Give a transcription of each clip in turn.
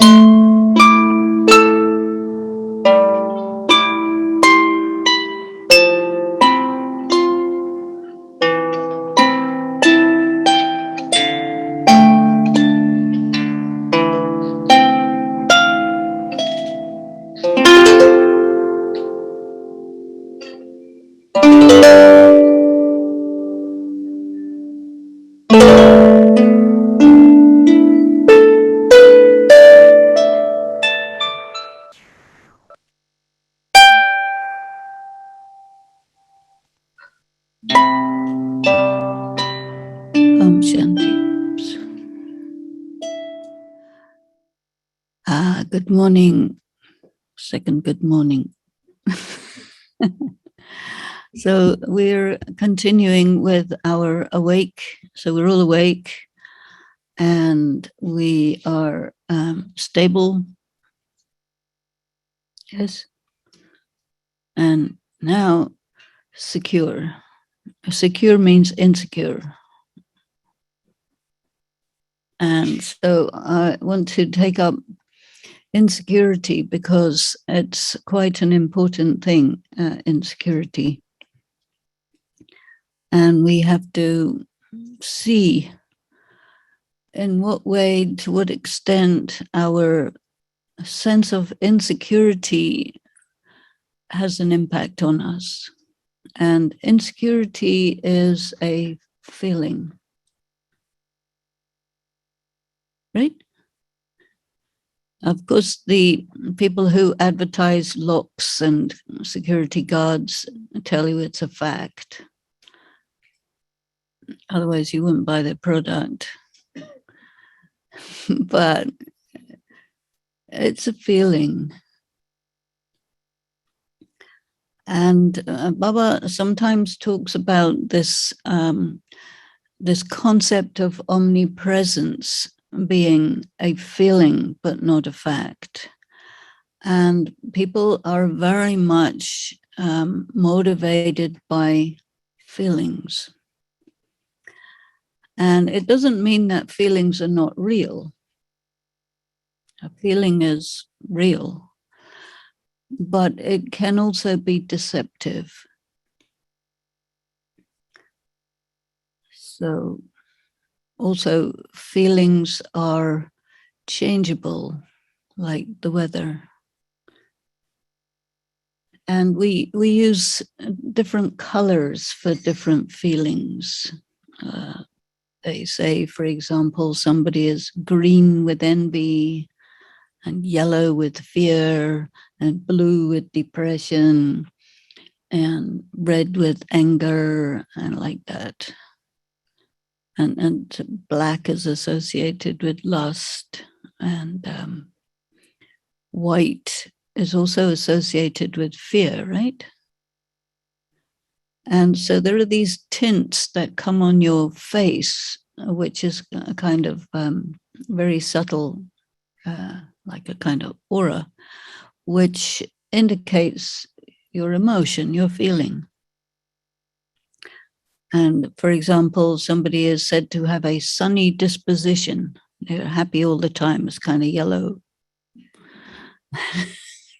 Good morning. Second good morning. So we're continuing with our awake. So we're all awake and we are stable. Yes. And now secure. Secure means insecure. And so I want to take up insecurity because it's quite an important thing, insecurity. And we have to see in what way, to what extent our sense of insecurity has an impact on us. And insecurity is a feeling, right? Of course, the people who advertise locks and security guards tell you it's a fact. Otherwise, you wouldn't buy their product. But it's a feeling. And Baba sometimes talks about this, this concept of omnipresence being a feeling, but not a fact. And people are very much motivated by feelings. And it doesn't mean that feelings are not real. A feeling is real, but it can also be deceptive. So also feelings are changeable, like the weather. And we use different colors for different feelings. They say, for example, somebody is green with envy, and yellow with fear, and blue with depression, and red with anger, and like that. And black is associated with lust, and white is also associated with fear, right? And so there are these tints that come on your face, which is a kind of very subtle, like a kind of aura, which indicates your emotion, your feeling. And for example, somebody is said to have a sunny disposition. They're happy all the time. It's kind of yellow.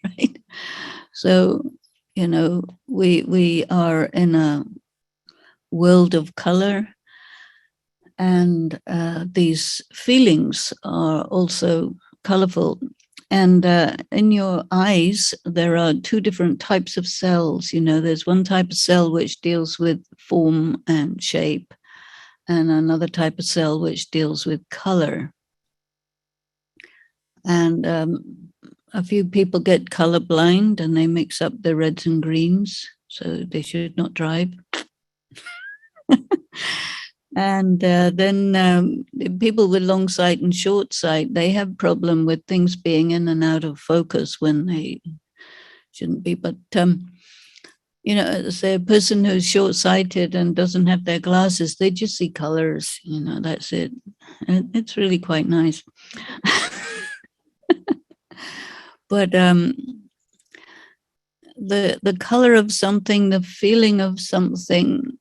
Right? So, you know, we are in a world of color, and these feelings are also colorful. And in your eyes, there are two different types of cells. You know, there's one type of cell which deals with form and shape, and another type of cell which deals with color. And a few people get colorblind and they mix up the reds and greens, so they should not drive. And then people with long sight and short sight, they have problem with things being in and out of focus when they shouldn't be. But, you know, say a person who's short-sighted and doesn't have their glasses, they just see colors, you know, that's it. And it's really quite nice. But the color of something, the feeling of something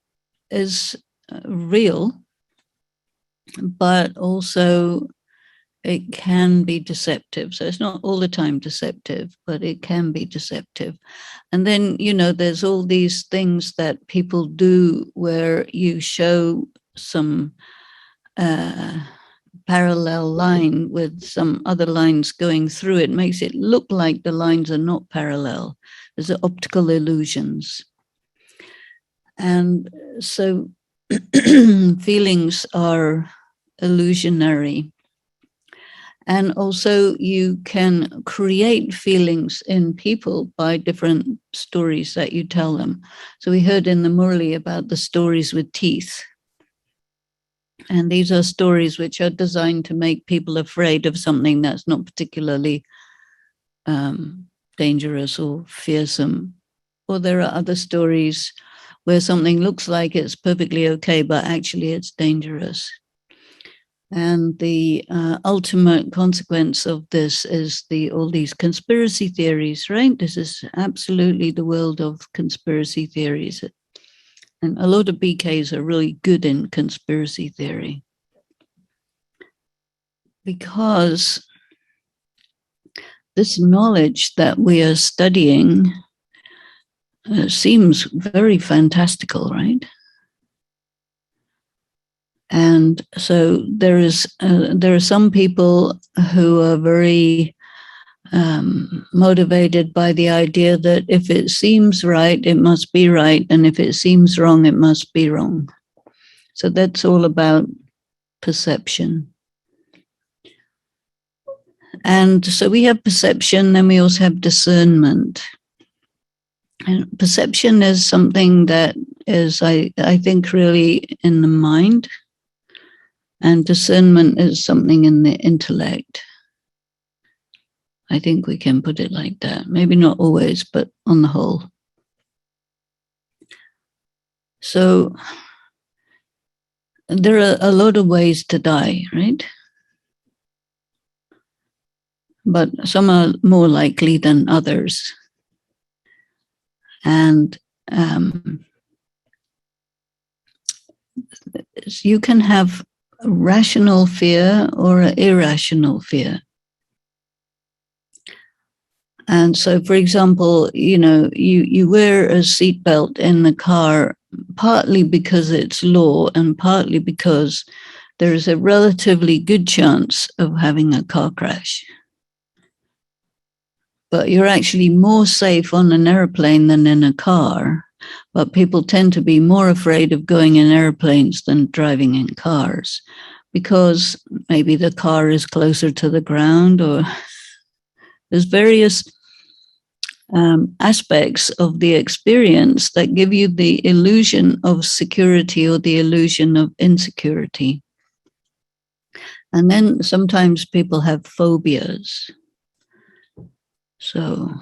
is real, but also it can be deceptive. So it's not all the time deceptive, but it can be deceptive. And then, there's all these things that people do where you show some parallel line with some other lines going through it. Makes it look like the lines are not parallel. There's optical illusions. And so feelings are illusionary. And also you can create feelings in people by different stories that you tell them. So we heard in the Murli about the stories with teeth. And these are stories which are designed to make people afraid of something that's not particularly dangerous or fearsome. Or there are other stories where something looks like it's perfectly okay, but actually it's dangerous. And the ultimate consequence of this is all these conspiracy theories, right? This is absolutely the world of conspiracy theories. And a lot of BKs are really good in conspiracy theory because this knowledge that we are studying seems very fantastical, right? And so there are some people who are very motivated by the idea that if it seems right, it must be right. And if it seems wrong, it must be wrong. So that's all about perception. And so we have perception, then we also have discernment. And perception is something that is, I think, really in the mind. And discernment is something in the intellect. I think we can put it like that. Maybe not always, but on the whole. So there are a lot of ways to die, right? But some are more likely than others. And you can have rational fear or irrational fear. And so, for example, you wear a seatbelt in the car partly because it's law and partly because there is a relatively good chance of having a car crash. But you're actually more safe on an airplane than in a car. But people tend to be more afraid of going in airplanes than driving in cars because maybe the car is closer to the ground, or there's various aspects of the experience that give you the illusion of security or the illusion of insecurity. And then sometimes people have phobias. So,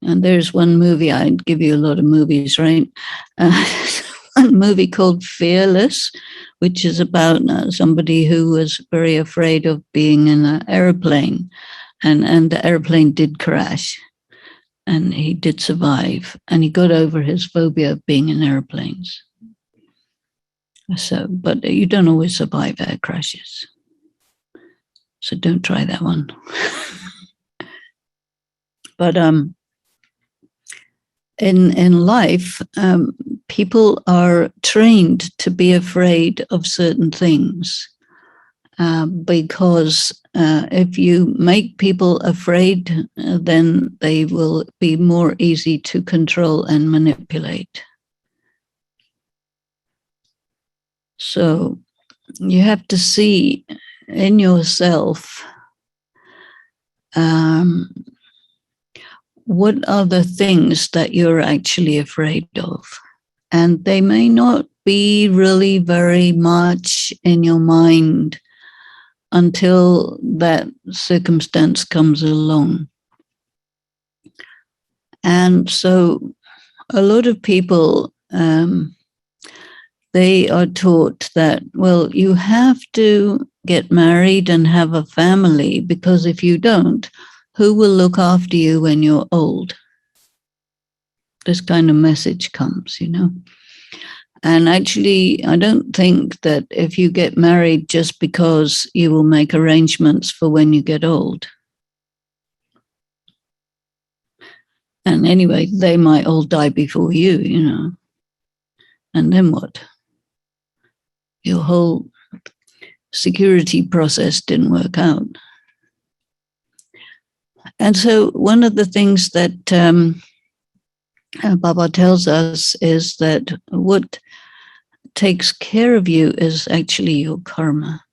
and there's one movie, I'd give you a lot of movies, right? One movie called Fearless, which is about somebody who was very afraid of being in an airplane, and the airplane did crash, and he did survive, and he got over his phobia of being in airplanes. So, but you don't always survive air crashes. So don't try that one. But in life, people are trained to be afraid of certain things because if you make people afraid, then they will be more easy to control and manipulate. So you have to see in yourself what are the things that you're actually afraid of? And they may not be really very much in your mind until that circumstance comes along. And so a lot of people, they are taught that, well, you have to get married and have a family, because if you don't, who will look after you when you're old? This kind of message comes, And actually, I don't think that if you get married just because you will make arrangements for when you get old. And anyway, they might all die before you, you know. And then what? Your whole security process didn't work out. And so one of the things that Baba tells us is that what takes care of you is actually your karma.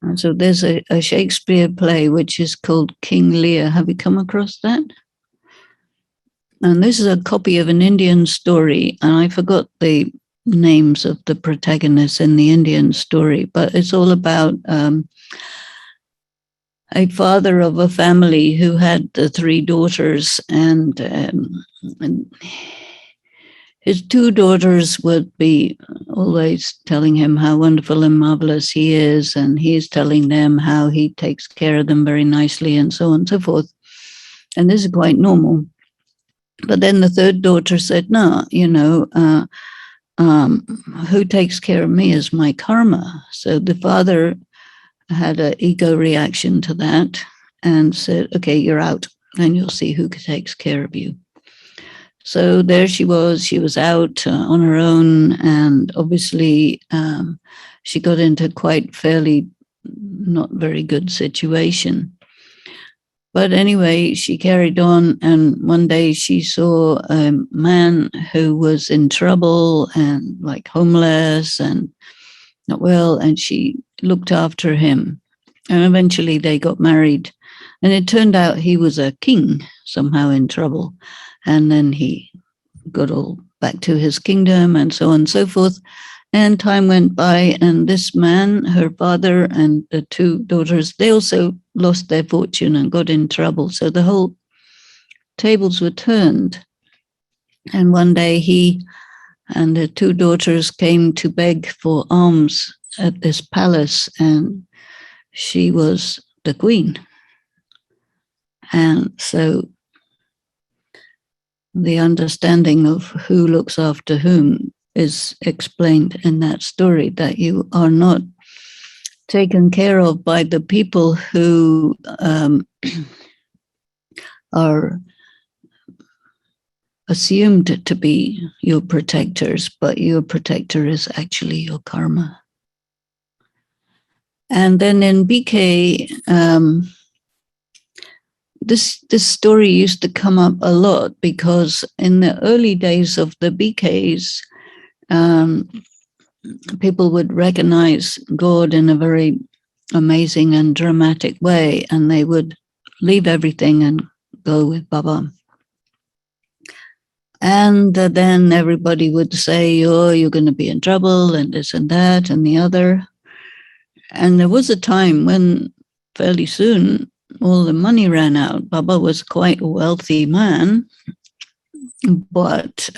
And so there's a Shakespeare play which is called King Lear. Have you come across that? And this is a copy of an Indian story, and I forgot the names of the protagonists in the Indian story, but it's all about a father of a family who had three daughters, and his two daughters would be always telling him how wonderful and marvelous he is, and he's telling them how he takes care of them very nicely, and so on and so forth. And this is quite normal. But then the third daughter said, no, you know, who takes care of me is my karma. So the father had an ego reaction to that and said, okay, you're out, and you'll see who takes care of you. So there she was out on her own, and obviously she got into quite fairly not very good situation. But anyway, she carried on, and one day she saw a man who was in trouble and like homeless and not well, and she looked after him. And eventually they got married. And it turned out he was a king somehow in trouble. And then he got all back to his kingdom and so on and so forth. And time went by, and this man, her father, and the two daughters, they also lost their fortune and got in trouble. So the whole tables were turned. And one day he and the two daughters came to beg for alms at this palace, and she was the queen. And so the understanding of who looks after whom is explained in that story, that you are not taken care of by the people who are assumed to be your protectors, but your protector is actually your karma. And then in BK, this story used to come up a lot, because in the early days of the BKs, people would recognize God in a very amazing and dramatic way, and they would leave everything and go with Baba. And then everybody would say, oh, you're going to be in trouble, and this and that and the other. And there was a time when fairly soon all the money ran out. Baba was quite a wealthy man, but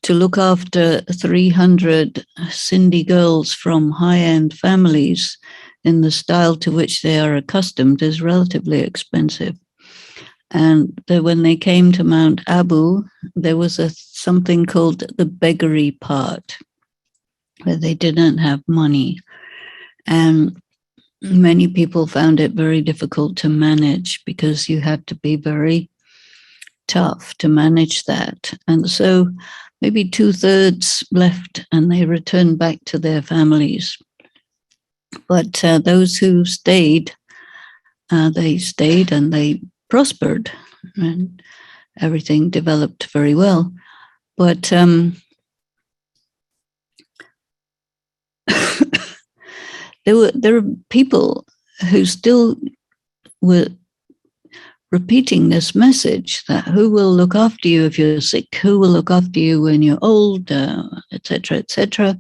to look after 300 Sindhi girls from high-end families in the style to which they are accustomed is relatively expensive. And when they came to Mount Abu, there was something called the beggary part, where they didn't have money. And many people found it very difficult to manage, because you had to be very tough to manage that. And so maybe 2/3 left, and they returned back to their families. But those who stayed, they stayed and they prospered, and everything developed very well. But there were people who still were repeating this message, that who will look after you if you're sick, who will look after you when you're old, etc., etc.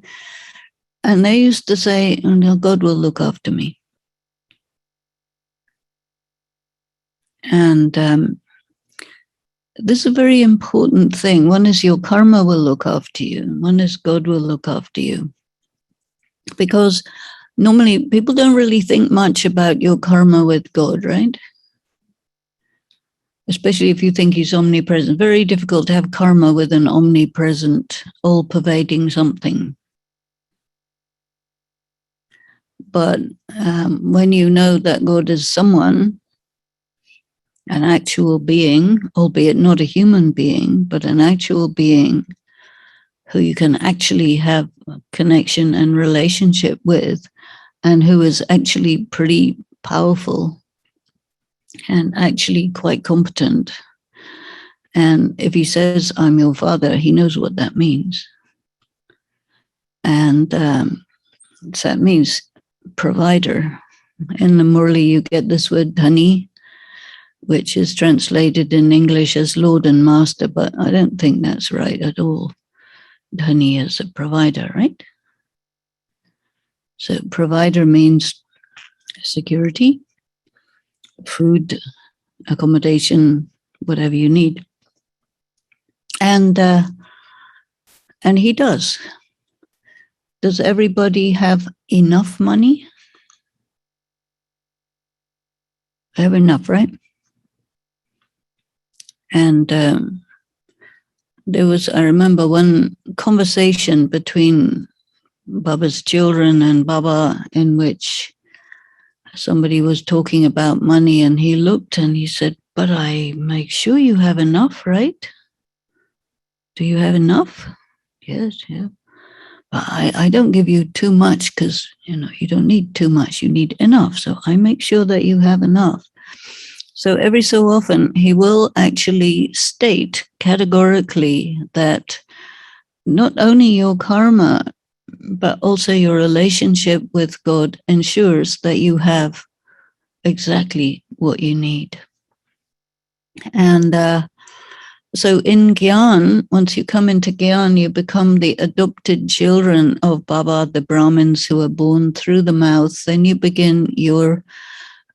And they used to say, oh, no, God will look after me. And this is a very important thing. One is your karma will look after you. One is God will look after you. Because normally people don't really think much about your karma with God, right? especially if you think he's omnipresent. Very difficult to have karma with an omnipresent, all-pervading something. But when you know that God is someone, an actual being, albeit not a human being, but an actual being who you can actually have connection and relationship with, and who is actually pretty powerful and actually quite competent. And if he says, I'm your father, he knows what that means. And so that means provider. In the Murli, you get this word dhani, which is translated in English as Lord and Master, but I don't think that's right at all. Dhani is a provider, right? So provider means security, food, accommodation, whatever you need. And he does. Does everybody have enough money? They have enough, right? And there was, I remember one conversation between Baba's children and Baba in which somebody was talking about money, and he looked and he said, but I make sure you have enough, right? Do you have enough? Yes, yeah. But I don't give you too much because, you don't need too much. You need enough. So I make sure that you have enough. So every so often, he will actually state categorically that not only your karma, but also your relationship with God ensures that you have exactly what you need. And so in Gyan, once you come into Gyan, you become the adopted children of Baba, the Brahmins who are born through the mouth. Then you begin your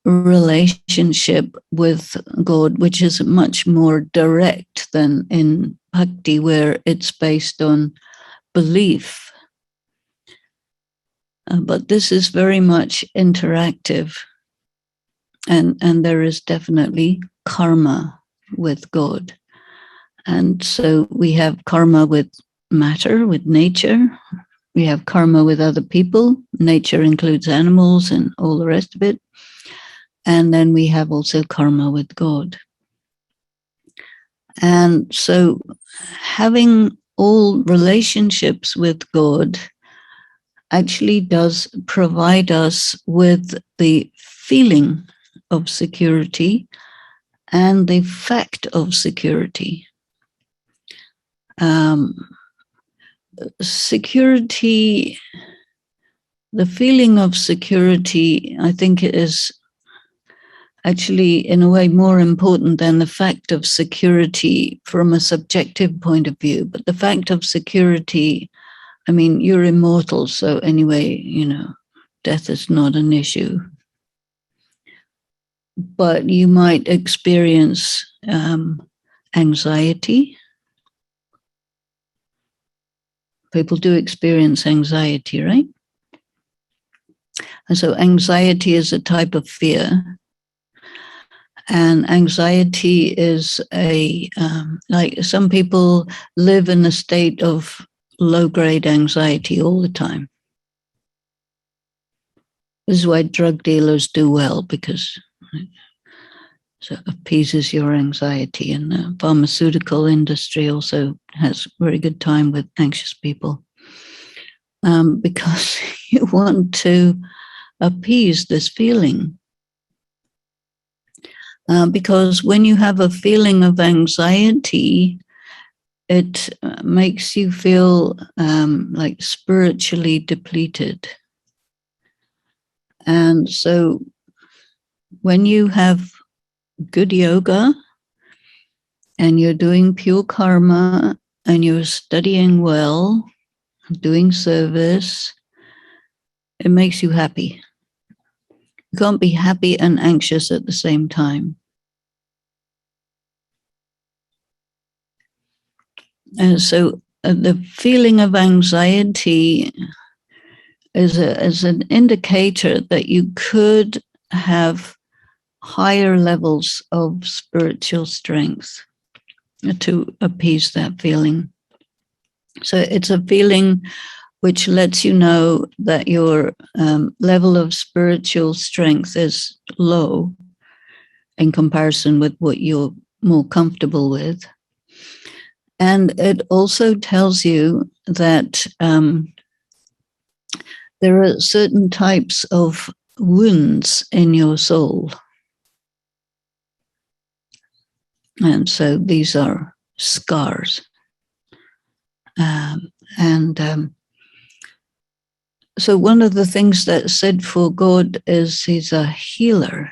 relationship with God, which is much more direct than in Bhakti, where it's based on belief. But this is very much interactive. And there is definitely karma with God. And so we have karma with matter, with nature. We have karma with other people. Nature includes animals and all the rest of it. And then we have also karma with God. And so having all relationships with God actually does provide us with the feeling of security and the fact of security. Security, the feeling of security, I think is actually in a way more important than the fact of security from a subjective point of view. But the fact of security, I mean, you're immortal, so anyway, death is not an issue. But you might experience anxiety. People do experience anxiety, right? And so anxiety is a type of fear. And anxiety is like some people live in a state of low-grade anxiety all the time. This is why drug dealers do well, because it appeases your anxiety. And the pharmaceutical industry also has very good time with anxious people because you want to appease this feeling. Because when you have a feeling of anxiety, it makes you feel like spiritually depleted. And so when you have good yoga and you're doing pure karma and you're studying well, doing service, it makes you happy. You can't be happy and anxious at the same time. And so the feeling of anxiety is an indicator that you could have higher levels of spiritual strength to appease that feeling. So it's a feeling which lets you know that your level of spiritual strength is low in comparison with what you're more comfortable with. And it also tells you that there are certain types of wounds in your soul. And so these are scars. So one of the things that's said for God is he's a healer.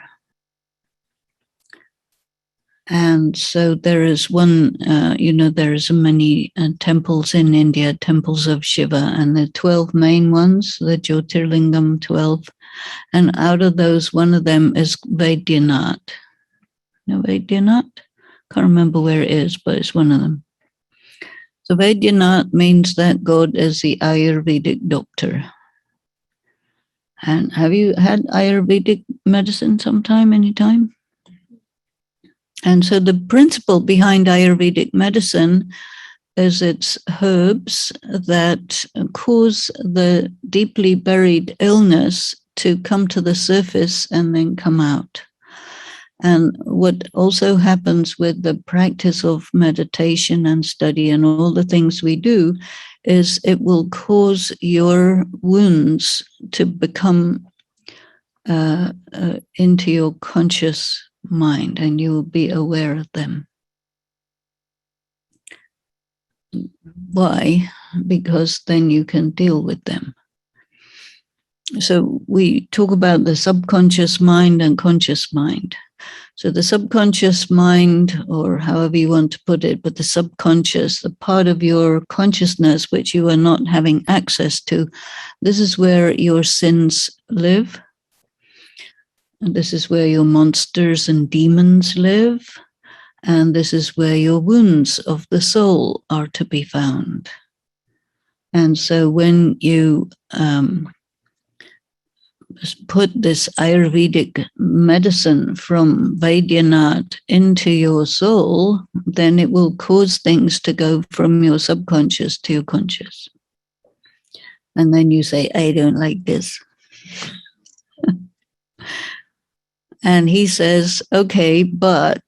And so there is one, there's many temples in India, temples of Shiva, and the 12 main ones, the Jyotirlingam 12. And out of those, one of them is Vaidyanath. No, Vaidyanath? Can't remember where it is, but it's one of them. So Vaidyanath means that God is the Ayurvedic doctor. And have you had Ayurvedic medicine sometime, anytime? And so the principle behind Ayurvedic medicine is it's herbs that cause the deeply buried illness to come to the surface and then come out. And what also happens with the practice of meditation and study and all the things we do is it will cause your wounds to become into your conscious mind, and you will be aware of them. Why? Because then you can deal with them. So we talk about the subconscious mind and conscious mind. So the subconscious mind, or however you want to put it, but the subconscious, the part of your consciousness which you are not having access to, this is where your sins live. And this is where your monsters and demons live. And this is where your wounds of the soul are to be found. And so when you put this Ayurvedic medicine from Vaidyanath into your soul, then it will cause things to go from your subconscious to your conscious. And then you say, I don't like this. And he says, okay, but,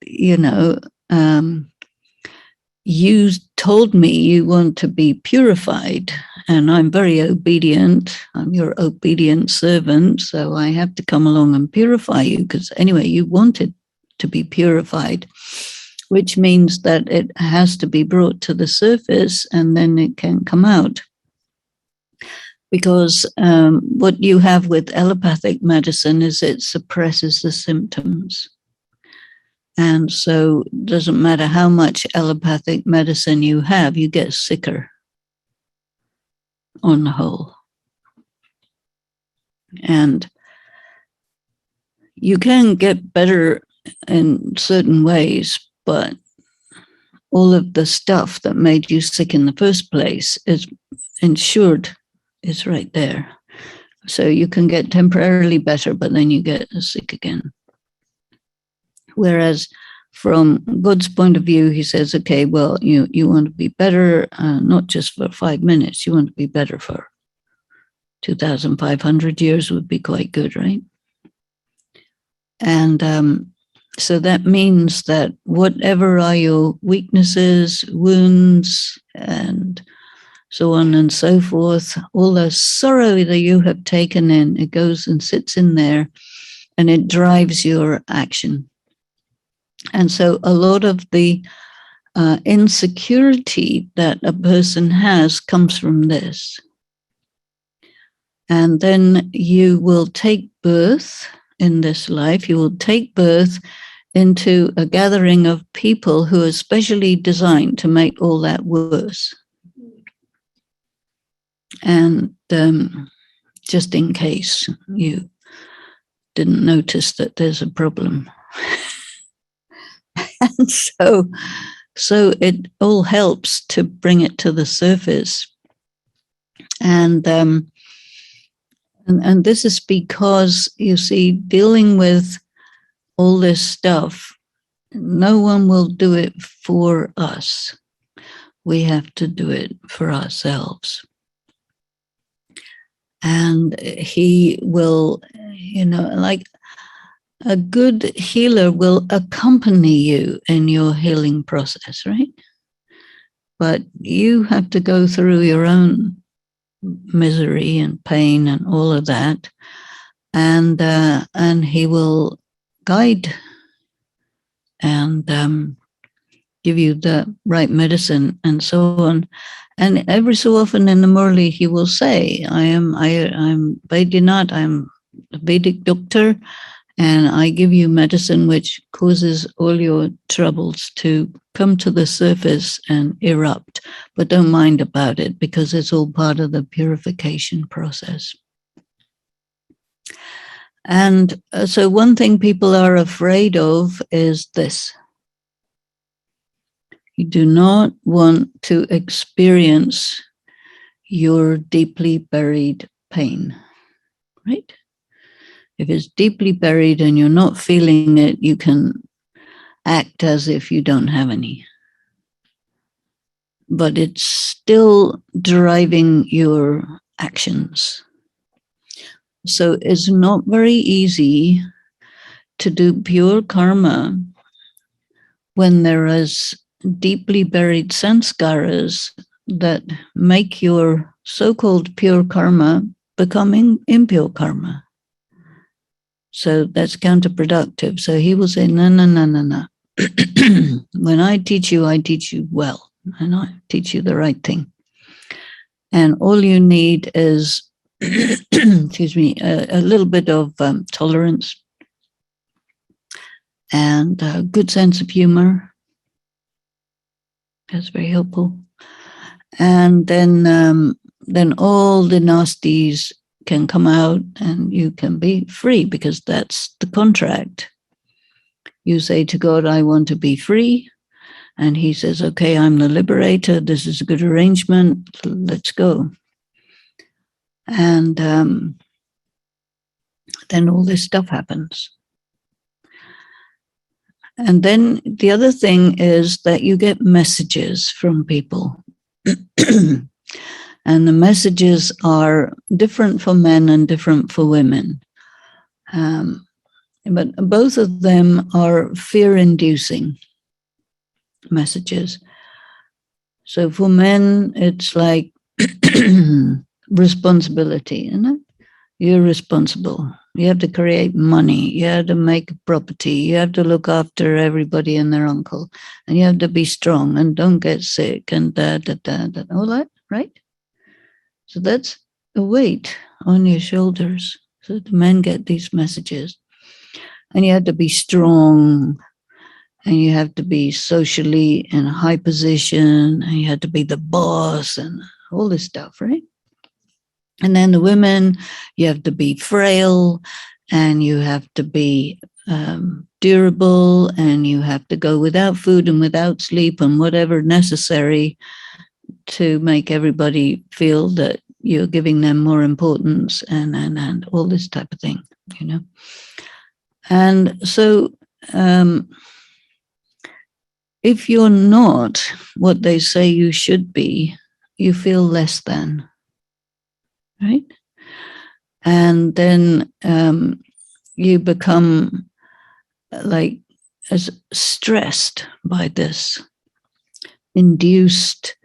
you told me you want to be purified, and I'm very obedient. I'm your obedient servant, so I have to come along and purify you, because anyway, you wanted to be purified, which means that it has to be brought to the surface and then it can come out. Because what you have with allopathic medicine is it suppresses the symptoms. And so it doesn't matter how much allopathic medicine you have, you get sicker on the whole. And you can get better in certain ways, but all of the stuff that made you sick in the first place is insured. It's right there. So you can get temporarily better, but then you get sick again. Whereas from God's point of view, he says, okay, well, you want to be better, not just for 5 minutes, you want to be better for 2,500 years would be quite good, right? And so that means that whatever are your weaknesses, wounds, and so on and so forth, all the sorrow that you have taken in, it goes and sits in there and it drives your action. And so a lot of the insecurity that a person has comes from this. And then you will take birth in this life, you will take birth into a gathering of people who are specially designed to make all that worse. And just in case you didn't notice that there's a problem. And so it all helps to bring it to the surface. And this is because, you see, dealing with all this stuff, no one will do it for us. We have to do it for ourselves. And he will, like a good healer will accompany you in your healing process, right? But you have to go through your own misery and pain and all of that. And he will guide and give you the right medicine and so on. And every so often in the Murli, he will say, I'm Vaidinath, I'm a Vedic doctor, and I give you medicine which causes all your troubles to come to the surface and erupt. But don't mind about it, because it's all part of the purification process. And so one thing people are afraid of is this. You do not want to experience your deeply buried pain, right? If it's deeply buried and you're not feeling it, you can act as if you don't have any. But it's still driving your actions. So it's not very easy to do pure karma when there is deeply buried sanskaras that make your so-called pure karma becoming impure karma. So that's counterproductive. So he will say, no. When I teach you well, and I teach you the right thing. And all you need is, excuse me, a little bit of tolerance and a good sense of humor. That's very helpful. And then all the nasties can come out and you can be free, because that's the contract. You say to God, I want to be free. And he says, okay, I'm the liberator. This is a good arrangement. Let's go. And then all this stuff happens. And then the other thing is that you get messages from people. And the messages are different for men and different for women. But both of them are fear-inducing messages. So for men, it's like responsibility, isn't it? You're responsible. You have to create money. You have to make property. You have to look after everybody and their uncle. And you have to be strong and don't get sick and all that, right? So that's a weight on your shoulders. So the men get these messages. And you have to be strong. And you have to be socially in a high position. And you have to be the boss and all this stuff, right? And then the women, you have to be frail and you have to be durable and you have to go without food and without sleep and whatever necessary to make everybody feel that you're giving them more importance and all this type of thing, you know. And so if you're not what they say you should be, you feel less than. Right? And then you become like as stressed by this induced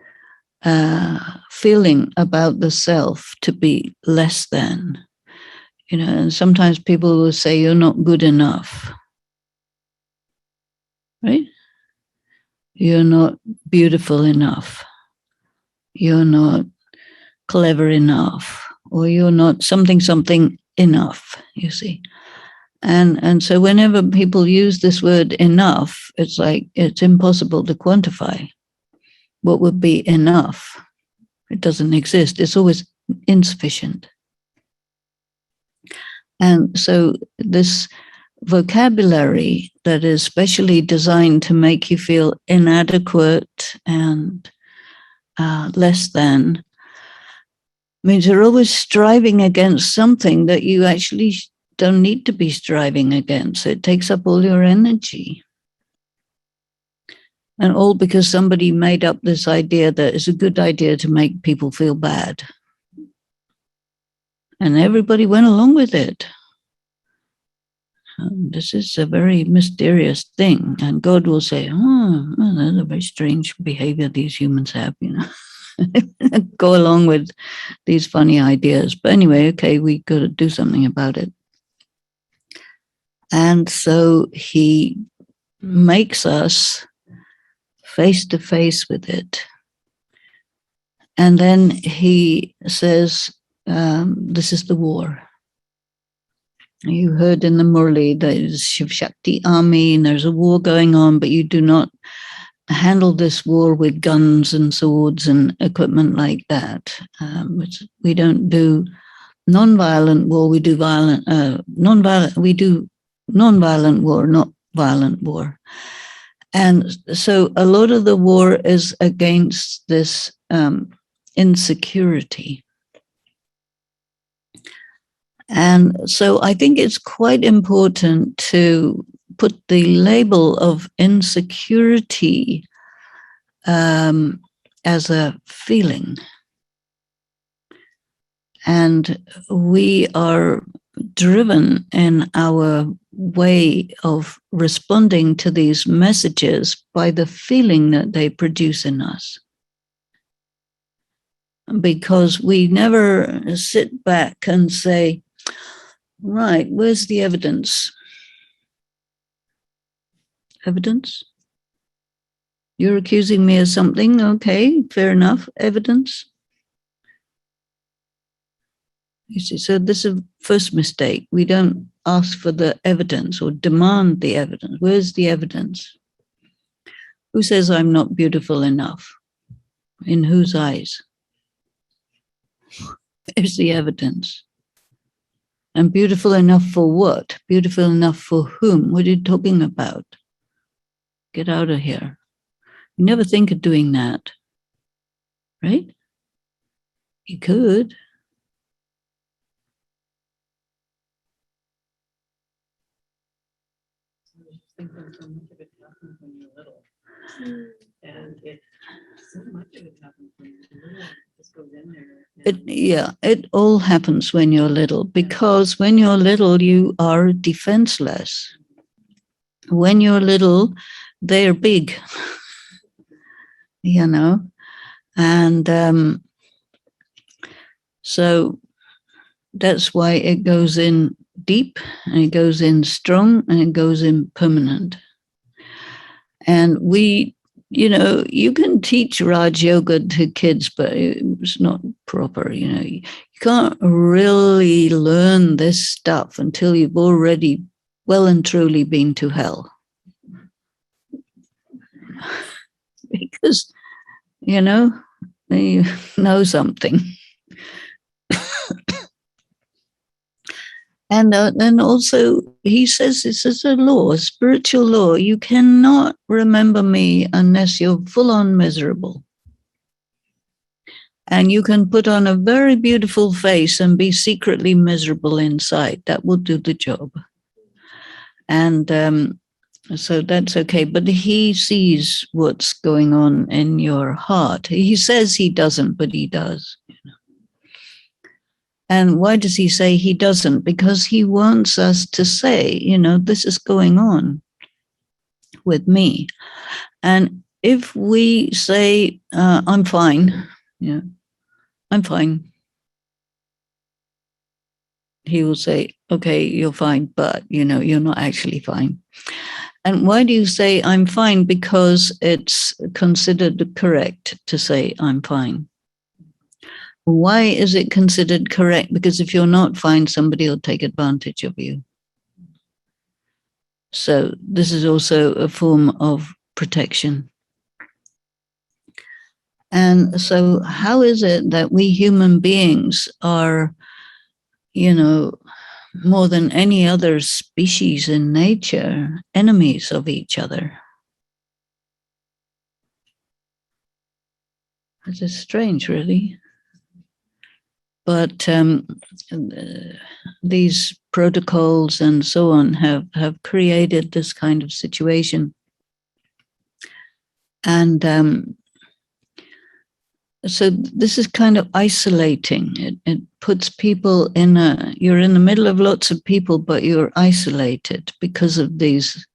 feeling about the self to be less than. You know, and sometimes people will say you're not good enough. Right? You're not beautiful enough. You're not clever enough, or you're not something enough, you see. And so whenever people use this word enough, it's like it's impossible to quantify what would be enough. It doesn't exist. It's always insufficient. And so this vocabulary that is specially designed to make you feel inadequate and less than means you're always striving against something that you actually don't need to be striving against. It takes up all your energy. And all because somebody made up this idea that it's a good idea to make people feel bad. And everybody went along with it. This is a very mysterious thing. And God will say, oh, that's a very strange behavior these humans have, Go along with these funny ideas. But anyway, okay, we got to do something about it. And so he makes us face to face with it. And then he says, this is the war. You heard in the Murli, there's Shiv Shakti army and there's a war going on, but you do not handle this war with guns and swords and equipment like that. We don't do non-violent war. We do we do non-violent war, not violent war. And so a lot of the war is against this insecurity. And so I think it's quite important to put the label of insecurity as a feeling. And we are driven in our way of responding to these messages by the feeling that they produce in us. Because we never sit back and say, right, where's the evidence? Evidence? You're accusing me of something. Okay, fair enough. Evidence? You see, so this is the first mistake. We don't ask for the evidence or demand the evidence. Where's the evidence? Who says I'm not beautiful enough? In whose eyes? Where's the evidence? And beautiful enough for what? Beautiful enough for whom? What are you talking about? Get out of here. You never think of doing that, right? You could. So much of it happens when you're little. And so much of it happens when you're little. It just goes in there. It all happens when you're little, because when you're little, you are defenseless. When you're little, they're big, and so that's why it goes in deep, and it goes in strong, and it goes in permanent. And you can teach Raj Yoga to kids, but it's not proper. You can't really learn this stuff until you've already well and truly been to hell. Because, you know something. And then also he says this is a law, a spiritual law. You cannot remember me unless you're full on miserable. And you can put on a very beautiful face and be secretly miserable inside. That will do the job. And so that's okay. But he sees what's going on in your heart. He says he doesn't, but he does. And why does he say he doesn't? Because he wants us to say, this is going on with me. And if we say, I'm fine, I'm fine, he will say, okay, you're fine, but, you're not actually fine. And why do you say I'm fine? Because it's considered correct to say I'm fine. Why is it considered correct? Because if you're not fine, somebody will take advantage of you. So this is also a form of protection. And so how is it that we human beings are, more than any other species in nature, enemies of each other? This is strange, really. But these protocols and so on have created this kind of situation. And so this is kind of isolating. It puts people you're in the middle of lots of people, but you're isolated because of these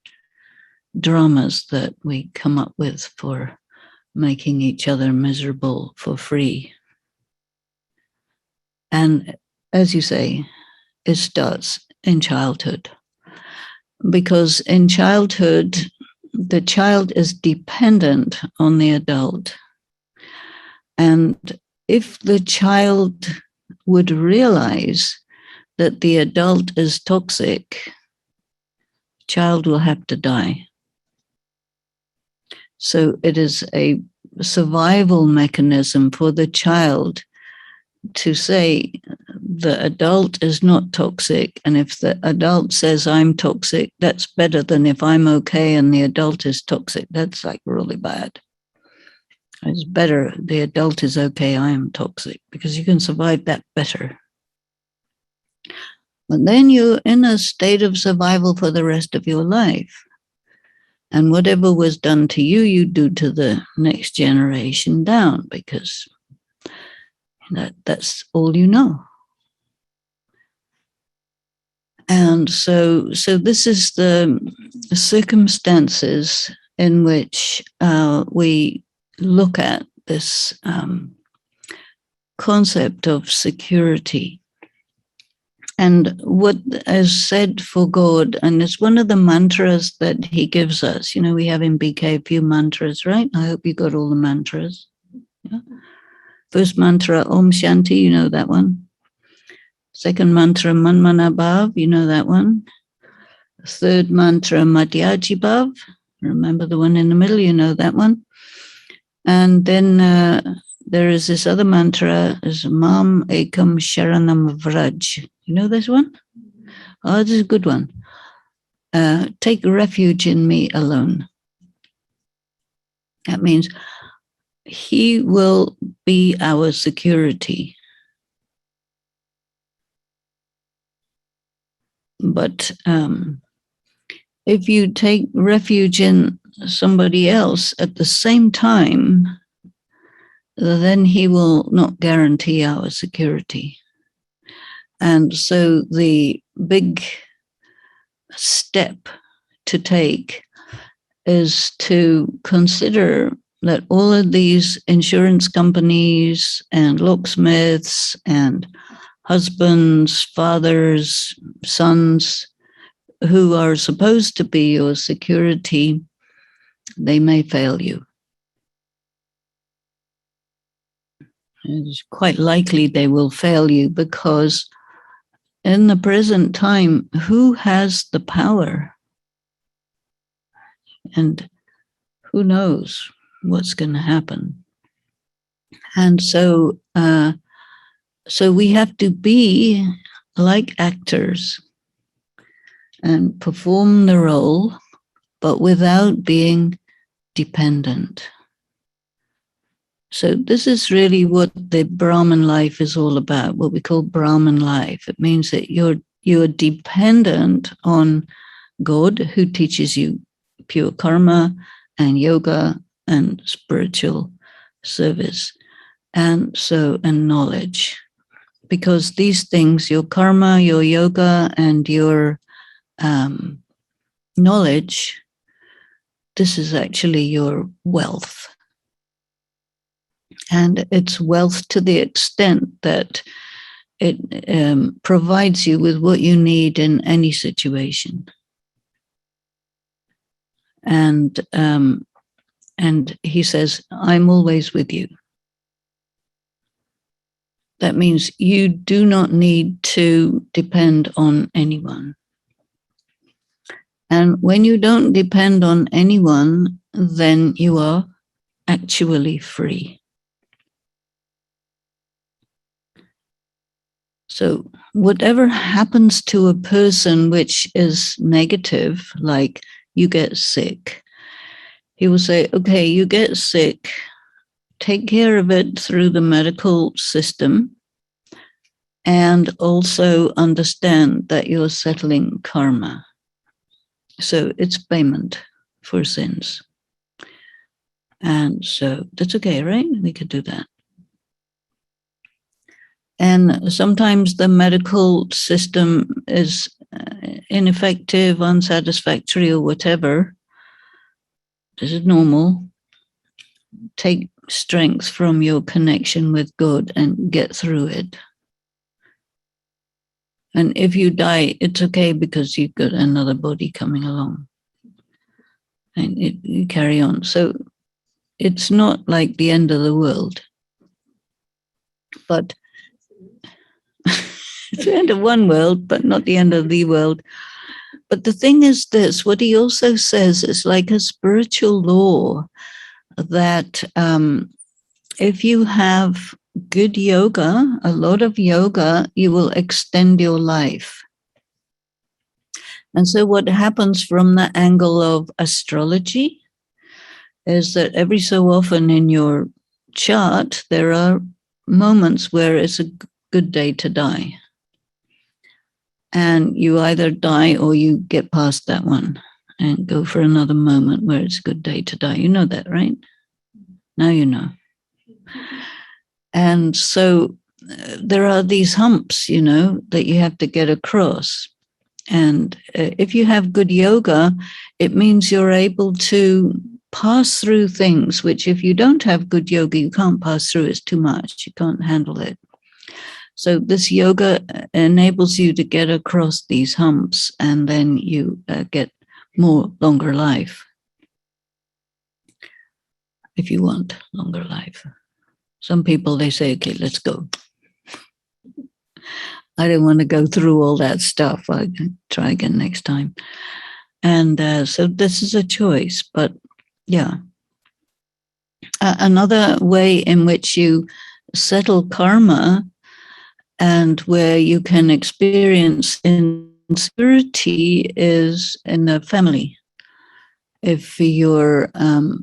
dramas that we come up with for making each other miserable for free. And as you say, it starts in childhood. Because in childhood, the child is dependent on the adult. And if the child would realize that the adult is toxic, child will have to die. So it is a survival mechanism for the child to say the adult is not toxic. And if the adult says I'm toxic, that's better than if I'm okay and the adult is toxic. That's like really bad. It's better the adult is okay, I am toxic, because you can survive that better. But then you're in a state of survival for the rest of your life. And whatever was done to you, you do to the next generation down, because that's all you know. And so this is the circumstances in which we look at this concept of security. And what is said for God, and it's one of the mantras that he gives us. You know, we have in BK a few mantras, right? I hope you got all the mantras. Yeah. First mantra, Om Shanti, you know that one. Second mantra, Manmana Bhav, you know that one. Third mantra, Madhyaji Bhav. Remember the one in the middle, you know that one. And then there is this other mantra, is Mam Ekam Sharanam Vraj. You know this one? Oh, this is a good one. Take refuge in me alone. That means he will be our security. But if you take refuge in somebody else at the same time, then he will not guarantee our security. And so the big step to take is to consider that all of these insurance companies and locksmiths and husbands, fathers, sons, who are supposed to be your security, they may fail you. It's quite likely they will fail you, because in the present time, who has the power? And who knows what's going to happen? And so we have to be like actors and perform the role, but without being dependent. So this is really what the Brahman life is all about, what we call Brahman life. It means that you're dependent on God, who teaches you pure karma and yoga and spiritual service, and knowledge. Because these things, your karma, your yoga, and your knowledge, this is actually your wealth. And it's wealth to the extent that it provides you with what you need in any situation. And he says, I'm always with you. That means you do not need to depend on anyone. And when you don't depend on anyone, then you are actually free. So whatever happens to a person which is negative, like you get sick, he will say, okay, you get sick, take care of it through the medical system, and also understand that you're settling karma. So it's payment for sins. And so that's okay, right? We could do that. And sometimes the medical system is ineffective, unsatisfactory, or whatever. This is normal. Take strength from your connection with God and get through it. And if you die, it's okay because you've got another body coming along. And you carry on. So it's not like the end of the world. But it's the end of one world, but not the end of the world. But the thing is this, what he also says is like a spiritual law that if you have good yoga, a lot of yoga, you will extend your life. And so what happens from the angle of astrology is that every so often in your chart, there are moments where it's a good day to die. And you either die or you get past that one and go for another moment where it's a good day to die. You know that, right? Now you know. And so there are these humps, that you have to get across. And if you have good yoga, it means you're able to pass through things, which if you don't have good yoga, you can't pass through. It's too much. You can't handle it. So this yoga enables you to get across these humps, and then you get longer life. If you want longer life. Some people, they say, okay, let's go. I don't want to go through all that stuff. I can try again next time. And so this is a choice, but yeah. Another way in which you settle karma and where you can experience insecurity is in the family. If your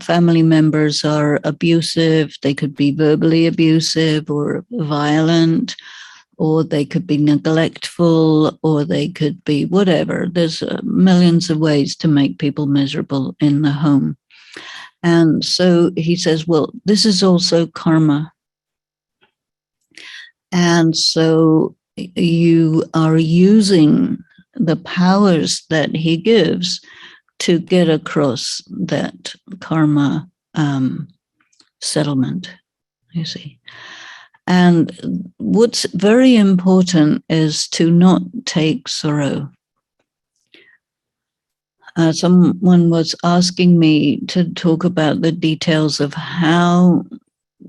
family members are abusive, they could be verbally abusive or violent, or they could be neglectful, or they could be whatever. There's millions of ways to make people miserable in the home. And so he says, well, this is also karma. And so you are using the powers that he gives to get across that karma settlement, you see. And what's very important is to not take sorrow. Someone was asking me to talk about the details of how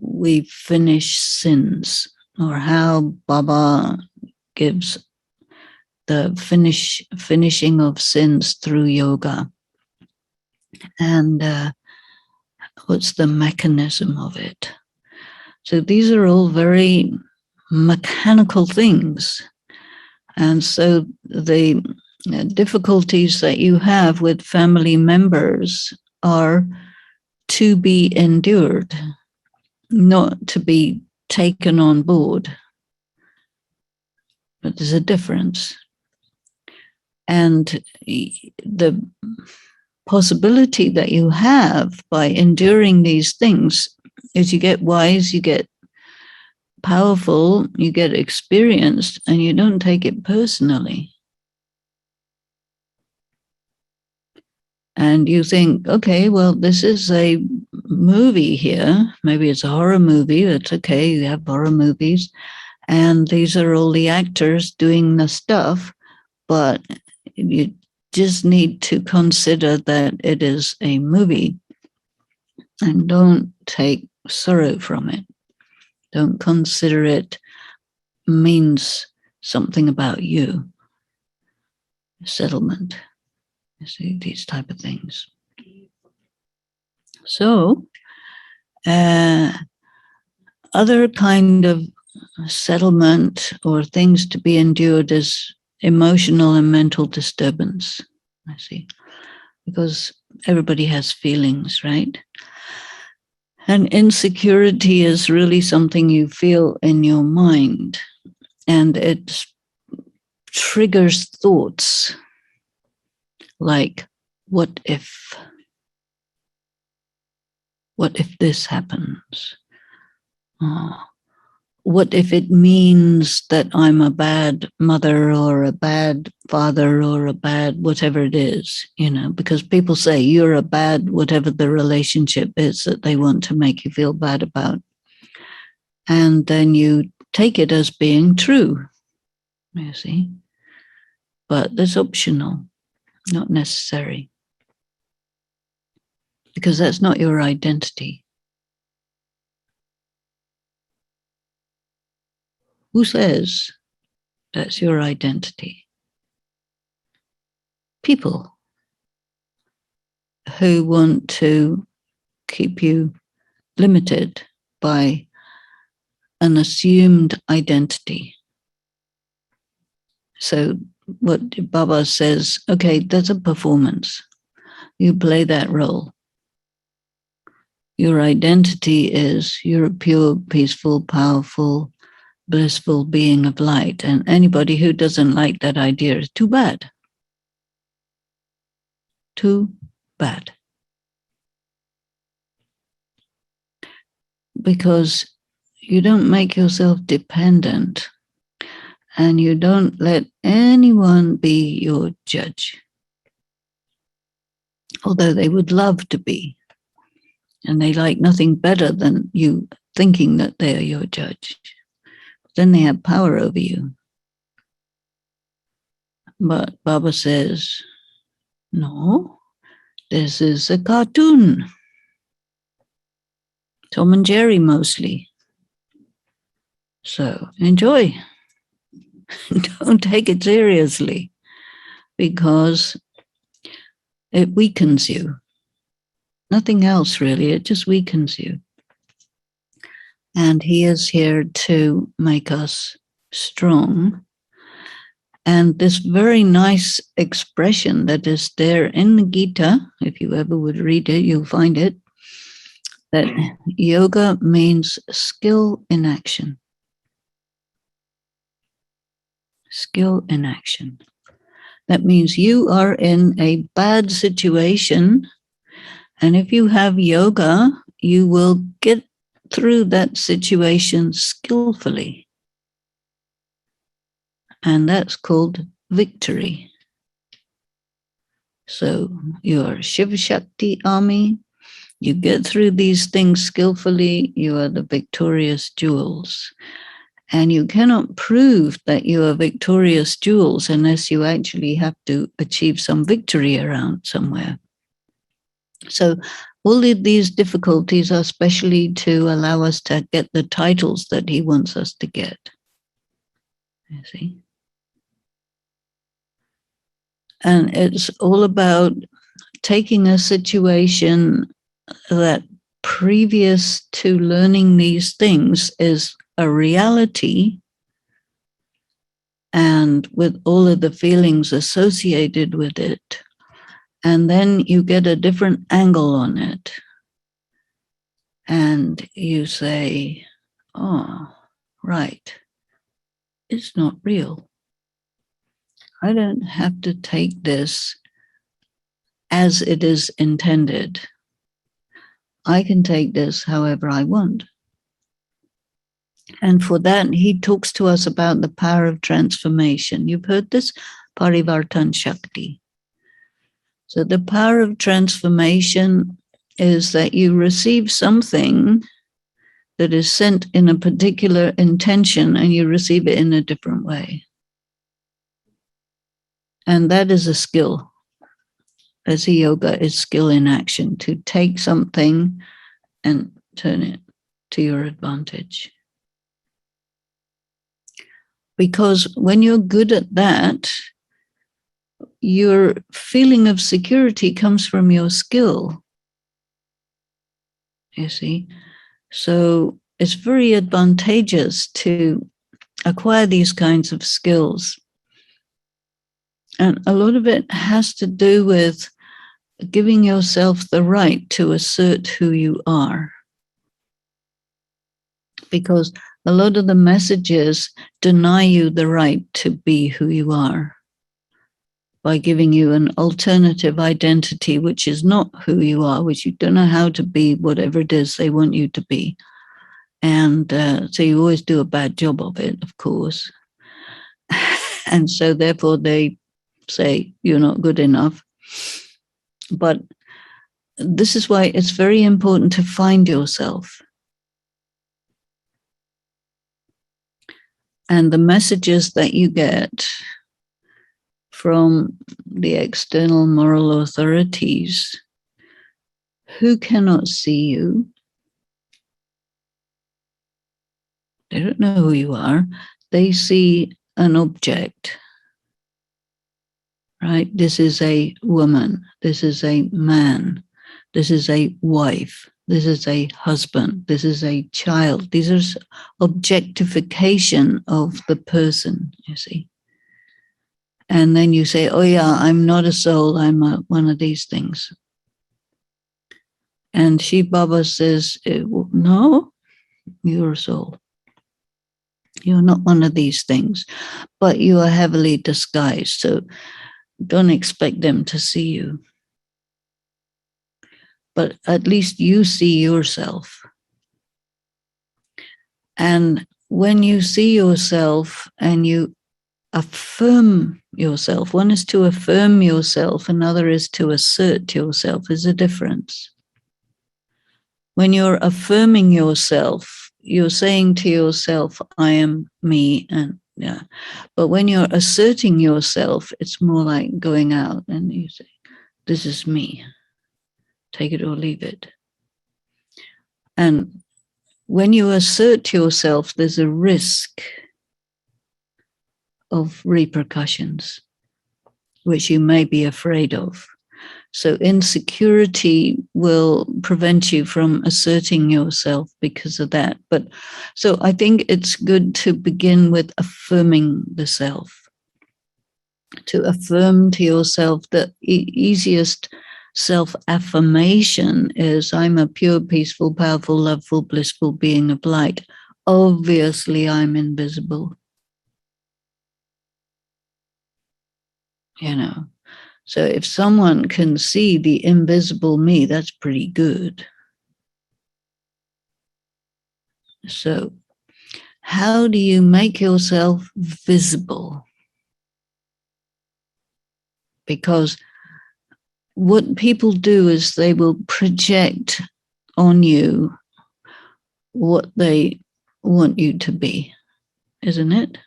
we finish sins, or how Baba gives the finishing of sins through yoga. And what's the mechanism of it? So these are all very mechanical things. And so the difficulties that you have with family members are to be endured, not to be taken on board. But there's a difference. And the possibility that you have by enduring these things is you get wise, you get powerful, you get experienced, and you don't take it personally. And you think, okay, well, this is a movie here. Maybe it's a horror movie. That's okay. You have horror movies. And these are all the actors doing the stuff. But you just need to consider that it is a movie. And don't take sorrow from it. Don't consider it means something about you. Settlement. You see, these type of things. So, other kind of settlement or things to be endured is emotional and mental disturbance. I see. Because everybody has feelings, right? And insecurity is really something you feel in your mind. And it triggers thoughts like, what if this happens? What if it means that I'm a bad mother or a bad father or a bad whatever it is, because people say you're a bad whatever the relationship is that they want to make you feel bad about. And then you take it as being true, you see. But that's optional, not necessary. Because that's not your identity. Who says that's your identity? People who want to keep you limited by an assumed identity. So what Baba says, okay, that's a performance. You play that role. Your identity is you're a pure, peaceful, powerful, blissful being of light. And anybody who doesn't like that idea is too bad. Too bad. Because you don't make yourself dependent and you don't let anyone be your judge. Although they would love to be. And they like nothing better than you thinking that they are your judge. Then they have power over you. But Baba says, no, this is a cartoon. Tom and Jerry mostly. So enjoy. Don't take it seriously because it weakens you. Nothing else really, it just weakens you. And he is here to make us strong. And this very nice expression that is there in the Gita, if you ever would read it, you'll find it, that yoga means skill in action. Skill in action. That means you are in a bad situation, and if you have yoga, you will get through that situation skillfully. And that's called victory. So you're Shiva Shakti army, you get through these things skillfully, you are the victorious jewels. And you cannot prove that you are victorious jewels unless you actually have to achieve some victory around somewhere. So all of these difficulties are specially to allow us to get the titles that he wants us to get. You see? And it's all about taking a situation that previous to learning these things is a reality, and with all of the feelings associated with it, and then you get a different angle on it, and you say, oh, right, it's not real. I don't have to take this as it is intended. I can take this however I want. And for that, he talks to us about the power of transformation. You've heard this, Parivartan Shakti. So the power of transformation is that you receive something that is sent in a particular intention and you receive it in a different way. And that is a skill. As a yoga is skill in action, to take something and turn it to your advantage. Because when you're good at that, your feeling of security comes from your skill. You see? So it's very advantageous to acquire these kinds of skills. And a lot of it has to do with giving yourself the right to assert who you are. Because a lot of the messages deny you the right to be who you are by giving you an alternative identity, which is not who you are, which you don't know how to be, whatever it is they want you to be. And so you always do a bad job of it, of course. And so therefore they say you're not good enough. But this is why it's very important to find yourself. And the messages that you get from the external moral authorities who cannot see you, they don't know who you are, they see an object, right? This is a woman, this is a man, this is a wife, this is a husband, this is a child. These are objectification of the person, you see. And then you say, oh yeah, I'm not a soul, I'm one of these things. And Shiv Baba says, no, you're a soul. You're not one of these things, but you are heavily disguised. So don't expect them to see you. But at least you see yourself. And when you see yourself and you affirm yourself, one is to affirm yourself, another is to assert yourself. There's a difference. When you're affirming yourself, you're saying to yourself, I am me. And yeah. But when you're asserting yourself, it's more like going out and you say, this is me. Take it or leave it. And when you assert yourself, there's a risk of repercussions, which you may be afraid of. So insecurity will prevent you from asserting yourself because of that. But so I think it's good to begin with affirming the self, to affirm to yourself. The easiest self-affirmation is, I'm a pure, peaceful, powerful, loveful, blissful being of light. Obviously, I'm invisible. You know. So if someone can see the invisible me, that's pretty good. So how do you make yourself visible? Because what people do is they will project on you what they want you to be, isn't it?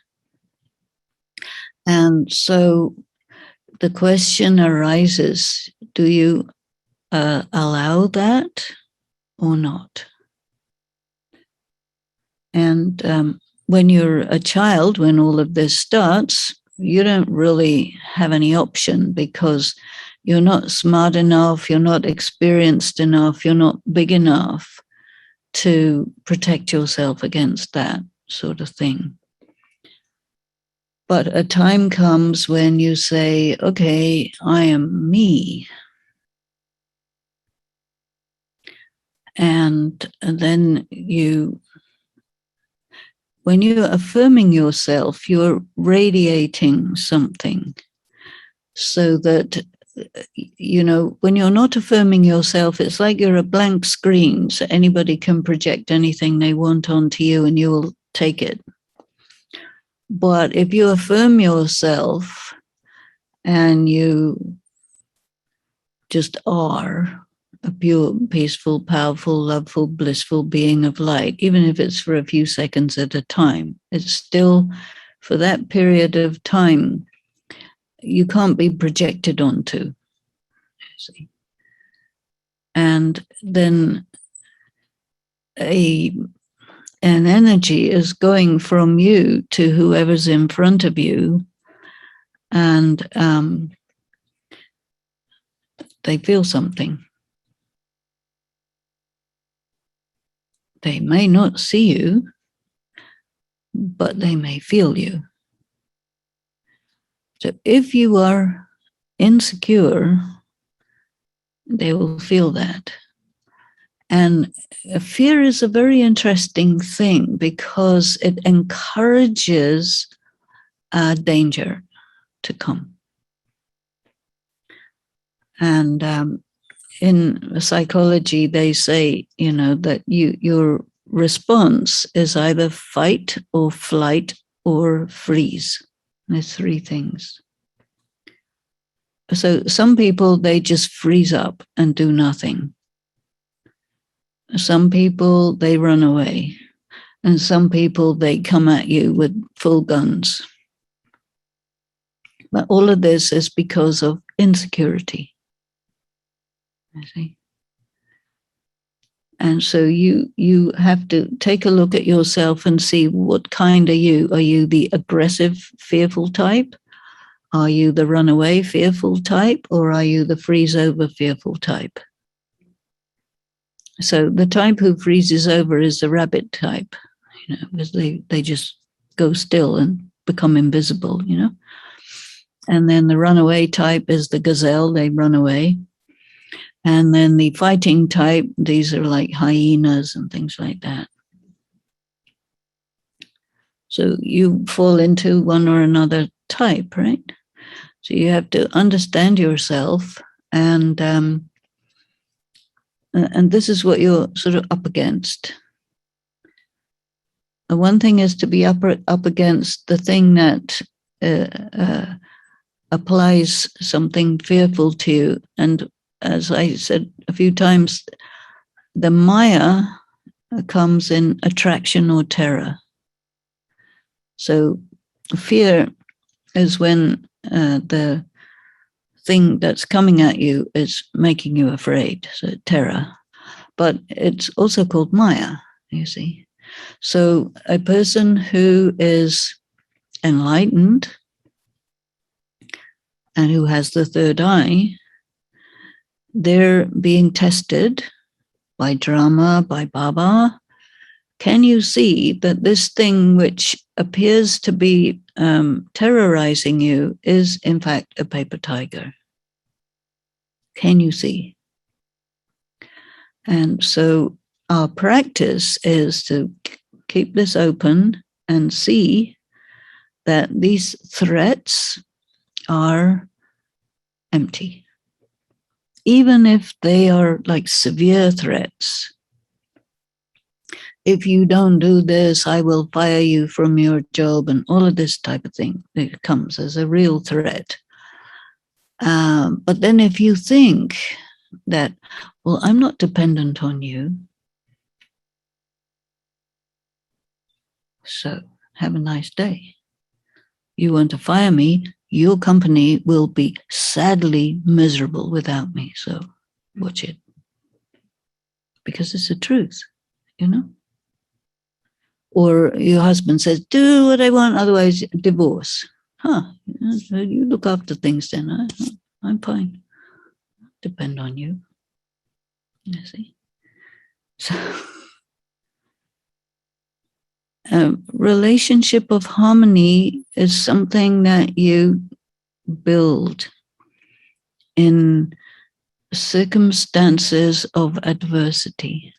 And so the question arises, do you allow that or not? And when you're a child, when all of this starts, you don't really have any option because you're not smart enough, you're not experienced enough, you're not big enough to protect yourself against that sort of thing. But a time comes when you say, okay, I am me. And then when you're affirming yourself, you're radiating something so that, you know, when you're not affirming yourself, it's like you're a blank screen, so anybody can project anything they want onto you and you will take it. But if you affirm yourself and you just are a pure, peaceful, powerful, loveful, blissful being of light, even if it's for a few seconds at a time, it's still for that period of time, you can't be projected onto. See? And then an energy is going from you to whoever's in front of you, and they feel something. They may not see you, but they may feel you. So if you are insecure, they will feel that. And fear is a very interesting thing because it encourages danger to come. And in psychology, they say, that your response is either fight or flight or freeze. There's three things. So some people, they just freeze up and do nothing. Some people, they run away. And some people, they come at you with full guns. But all of this is because of insecurity. You see? And so you have to take a look at yourself and see, what kind are you? Are you the aggressive, fearful type? Are you the runaway, fearful type? Or are you the freeze over, fearful type? So the type who freezes over is the rabbit type, because they just go still and become invisible, And then the runaway type is the gazelle, they run away. And then the fighting type, these are like hyenas and things like that. So you fall into one or another type, right? So you have to understand yourself, and this is what you're sort of up against. One thing is to be up against the thing that applies something fearful to you. And as I said a few times, the Maya comes in attraction or terror. So fear is when the thing that's coming at you is making you afraid, so terror. But it's also called Maya, you see. So a person who is enlightened and who has the third eye, they're being tested by drama, by Baba. Can you see that this thing which appears to be terrorizing you is in fact a paper tiger? Can you see? And so our practice is to keep this open and see that these threats are empty. Even if they are like severe threats. If you don't do this, I will fire you from your job, and all of this type of thing. It comes as a real threat. But then if you think that, well, I'm not dependent on you, so have a nice day. You want to fire me, your company will be sadly miserable without me, so watch it. Because it's the truth, Or your husband says, do what I want, otherwise divorce. You look after things then. I'm fine. Depend on you. You see? So, relationship of harmony is something that you build in circumstances of adversity.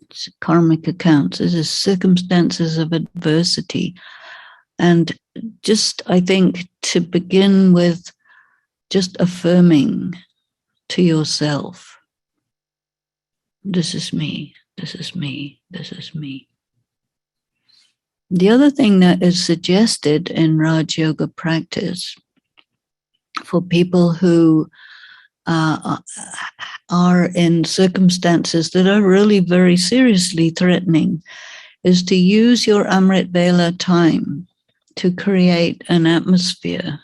It's karmic accounts. This is circumstances of adversity. And just, I think, to begin with, just affirming to yourself, this is me, this is me, this is me. The other thing that is suggested in Raj Yoga practice for people who are in circumstances that are really very seriously threatening is to use your Amrit Vela time to create an atmosphere.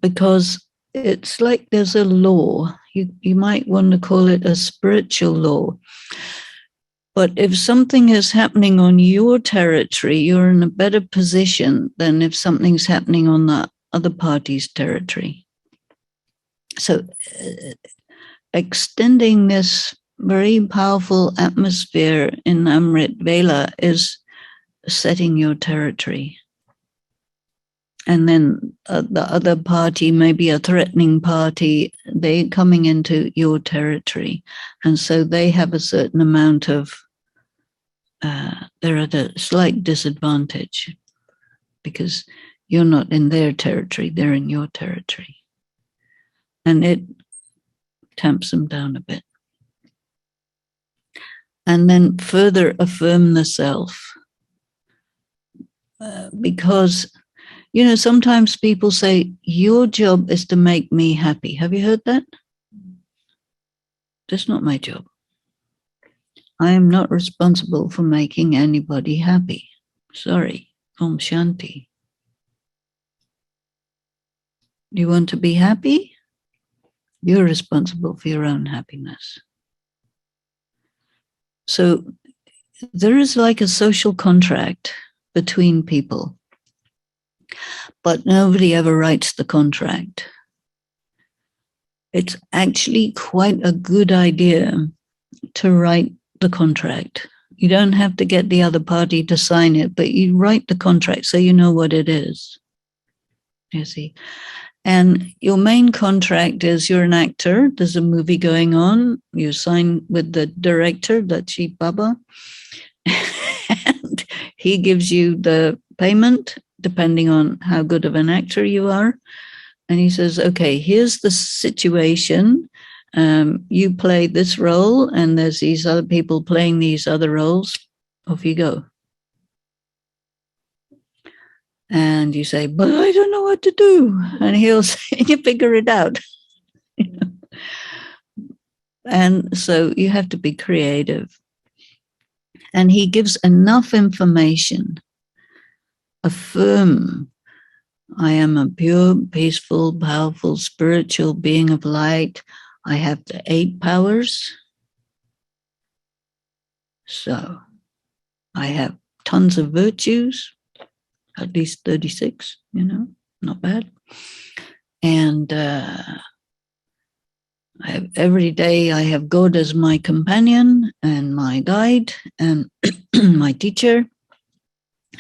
Because it's like there's a law. You might want to call it a spiritual law. But if something is happening on your territory, you're in a better position than if something's happening on the other party's territory. So extending this very powerful atmosphere in Amrit Vela is setting your territory. And then the other party may be a threatening party. they're coming into your territory. And so they have a certain amount of, they're at a slight disadvantage because you're not in their territory, they're in your territory. And it tamps them down a bit. And then further affirm the self. Because, sometimes people say, your job is to make me happy. Have you heard that? That's not my job. I am not responsible for making anybody happy. Sorry. Om Shanti. You want to be happy? You're responsible for your own happiness. So there is like a social contract between people, but nobody ever writes the contract. It's actually quite a good idea to write the contract. You don't have to get the other party to sign it, but you write the contract so you know what it is. You see? And your main contract is you're an actor. There's a movie going on. You sign with the director, that's Chief Baba. And he gives you the payment depending on how good of an actor you are. And he says, okay, here's the situation. You play this role and there's these other people playing these other roles. Off you go. And you say, but I don't know what to do. And he'll say, you figure it out. And so you have to be creative. And he gives enough information. Affirm, I am a pure, peaceful, powerful, spiritual being of light. I have the 8 powers. So I have tons of virtues, at least 36, not bad. And every day I have God as my companion and my guide and my teacher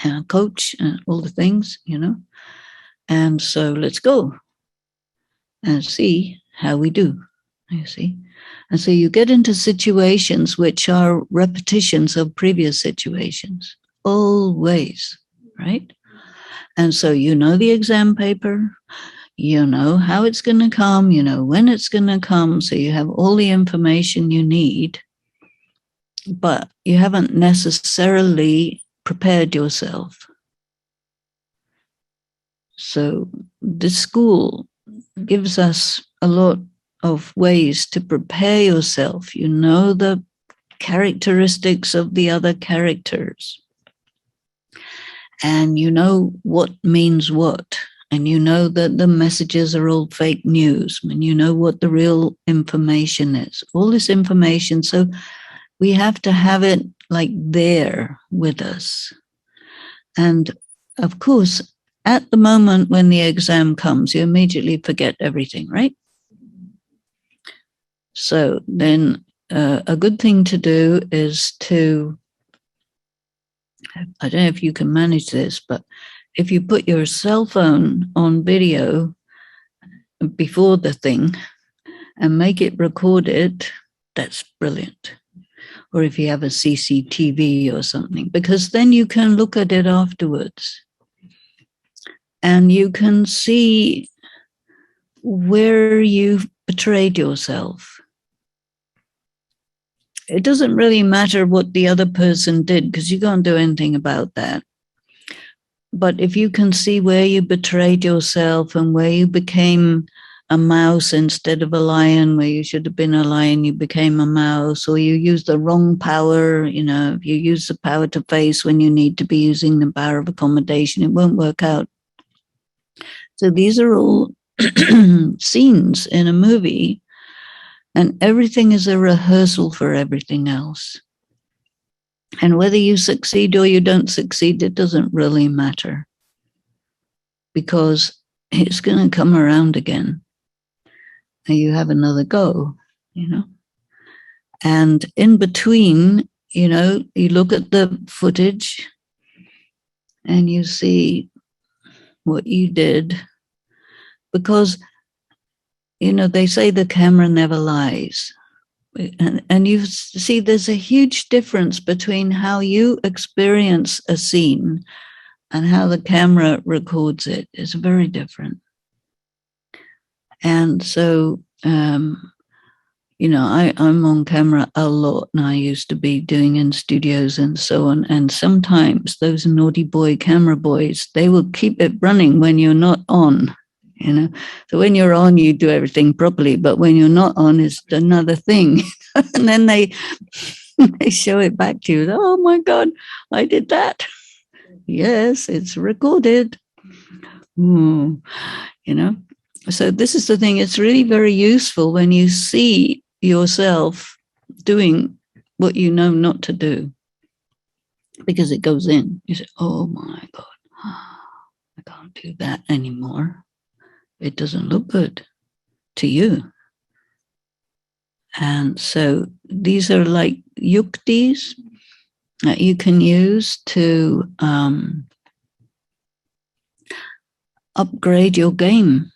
and coach and all the things, And so let's go and see how we do, you see. And so you get into situations which are repetitions of previous situations, always, right? And so the exam paper, how it's going to come, when it's going to come. So you have all the information you need, but you haven't necessarily prepared yourself. So this school gives us a lot of ways to prepare yourself. You know the characteristics of the other characters. And you know what means what. And you know that the messages are all fake news. And you know what the real information is. All this information. So we have to have it like there with us. And of course, at the moment when the exam comes, you immediately forget everything, right? So then a good thing to do is to, I don't know if you can manage this, but if you put your cell phone on video before the thing and make it record it, that's brilliant. Or if you have a CCTV or something, because then you can look at it afterwards. And you can see where you've betrayed yourself. It doesn't really matter what the other person did because you can't do anything about that. But if you can see where you betrayed yourself and where you became a mouse instead of a lion, where you should have been a lion, you became a mouse, or you used the wrong power, if you use the power to face when you need to be using the power of accommodation, it won't work out. So these are all scenes in a movie, and everything is a rehearsal for everything else. And whether you succeed or you don't succeed, it doesn't really matter, because it's going to come around again. And you have another go, And in between, you look at the footage and you see what you did, because they say the camera never lies. And you see, there's a huge difference between how you experience a scene and how the camera records it. It's very different. And so, I'm on camera a lot, and I used to be doing in studios and so on. And sometimes those naughty boy camera boys, they will keep it running when you're not on. So when you're on, you do everything properly, but when you're not on, it's another thing. And then they show it back to you. Oh my God, I did that. Yes, it's recorded. So this is the thing. It's really very useful when you see yourself doing what you know not to do, because it goes in. You say, oh my God, I can't do that anymore. It doesn't look good to you. And so these are like yuktis that you can use to upgrade your game.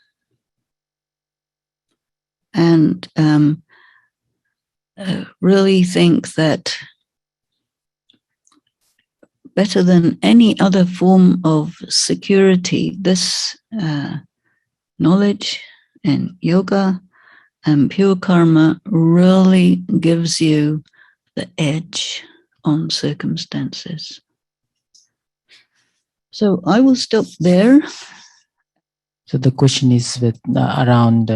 And really think that better than any other form of security, this knowledge and yoga and pure karma really gives you the edge on circumstances. So I will stop there. So the question is around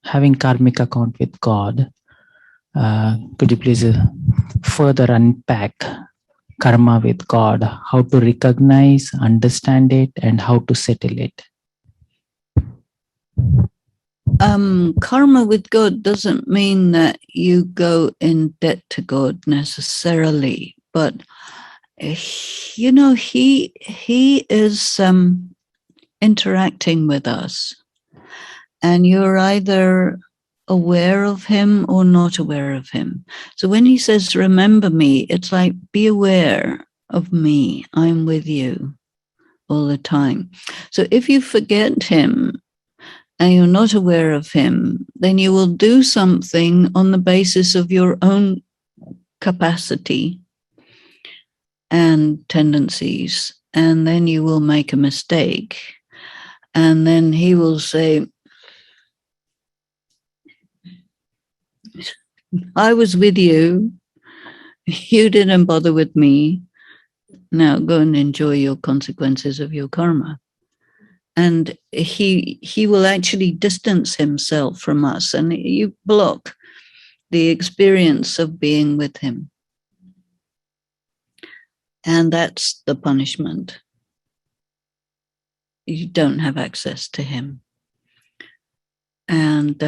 having karmic account with God. Could you please further unpack karma with God, how to recognize, understand it, and how to settle it? Karma with God doesn't mean that you go in debt to God necessarily, but he is interacting with us, and you're either aware of him or not aware of him. So when he says, remember me, it's like, be aware of me. I'm with you all the time. So if you forget him and you're not aware of him, then you will do something on the basis of your own capacity and tendencies, and then you will make a mistake. And then he will say, I was with you. You didn't bother with me. Now go and enjoy your consequences of your karma. And he will actually distance himself from us, and you block the experience of being with him. And that's the punishment. You don't have access to him. And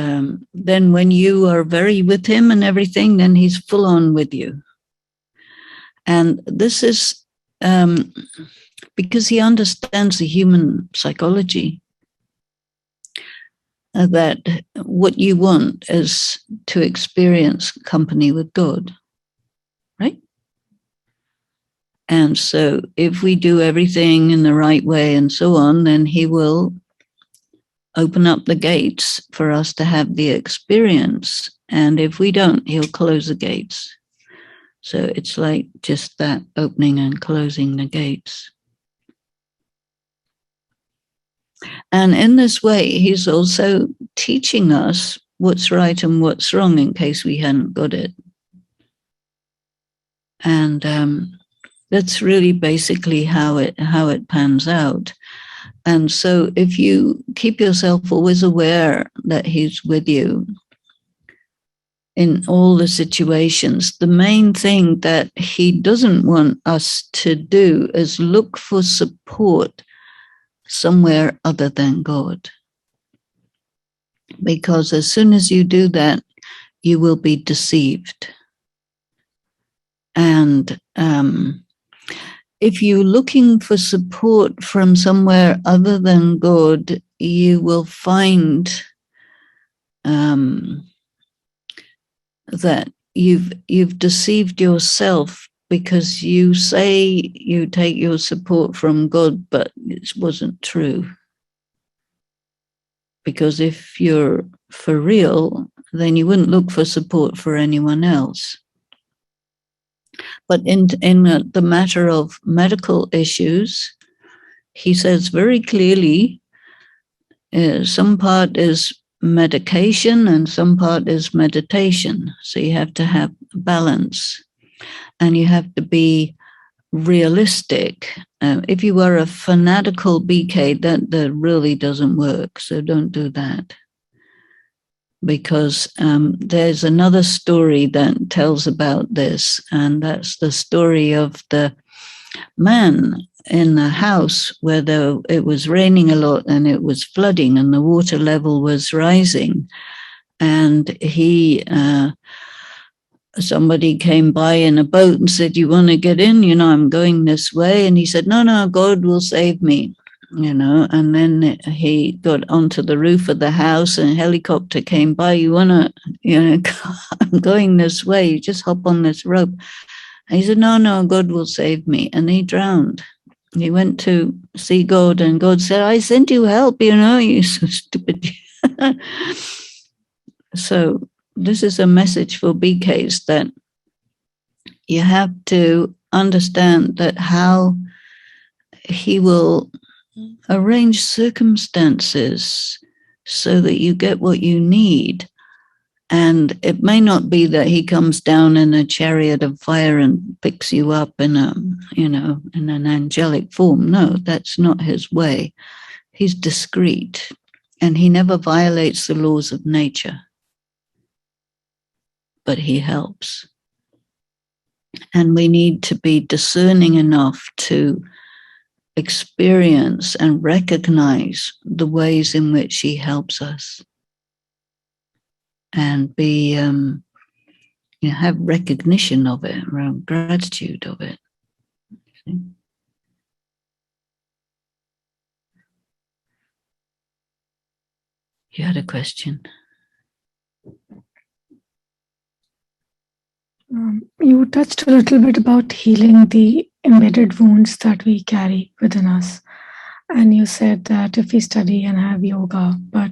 then when you are very with him and everything, then he's full on with you. And this is because he understands the human psychology, that what you want is to experience company with God, right? And so if we do everything in the right way and so on, then he will open up the gates for us to have the experience. And if we don't, he'll close the gates. So it's like just that opening and closing the gates. And in this way, he's also teaching us what's right and what's wrong in case we hadn't got it. And that's really basically how it pans out. And so if you keep yourself always aware that he's with you in all the situations, the main thing that he doesn't want us to do is look for support somewhere other than God. Because as soon as you do that, you will be deceived. And if you're looking for support from somewhere other than God, you will find that you've deceived yourself, because you say you take your support from God, but it wasn't true. because if you're for real, then you wouldn't look for support for anyone else. But in the matter of medical issues, he says very clearly, some part is medication and some part is meditation. So you have to have balance, and you have to be realistic. If you are a fanatical BK, that really doesn't work. So don't do that. Because there's another story that tells about this, and that's the story of the man in the house where it was raining a lot and it was flooding and the water level was rising. And somebody came by in a boat and said, "You want to get in? I'm going this way." And he said, No, God will save me. And then he got onto the roof of the house and a helicopter came by. "You want to, I'm going this way. You just hop on this rope." And he said, No, God will save me. And he drowned. He went to see God and God said, "I sent you help, you're so stupid." So this is a message for BKs, that you have to understand that how he will arrange circumstances so that you get what you need. And it may not be that he comes down in a chariot of fire and picks you up in in an angelic form. No, that's not his way. He's discreet and he never violates the laws of nature, but he helps. And we need to be discerning enough to experience and recognize the ways in which he helps us, and be have recognition of it, gratitude of it. You had a question. You touched a little bit about healing the embedded wounds that we carry within us. And you said that if we study and have yoga, but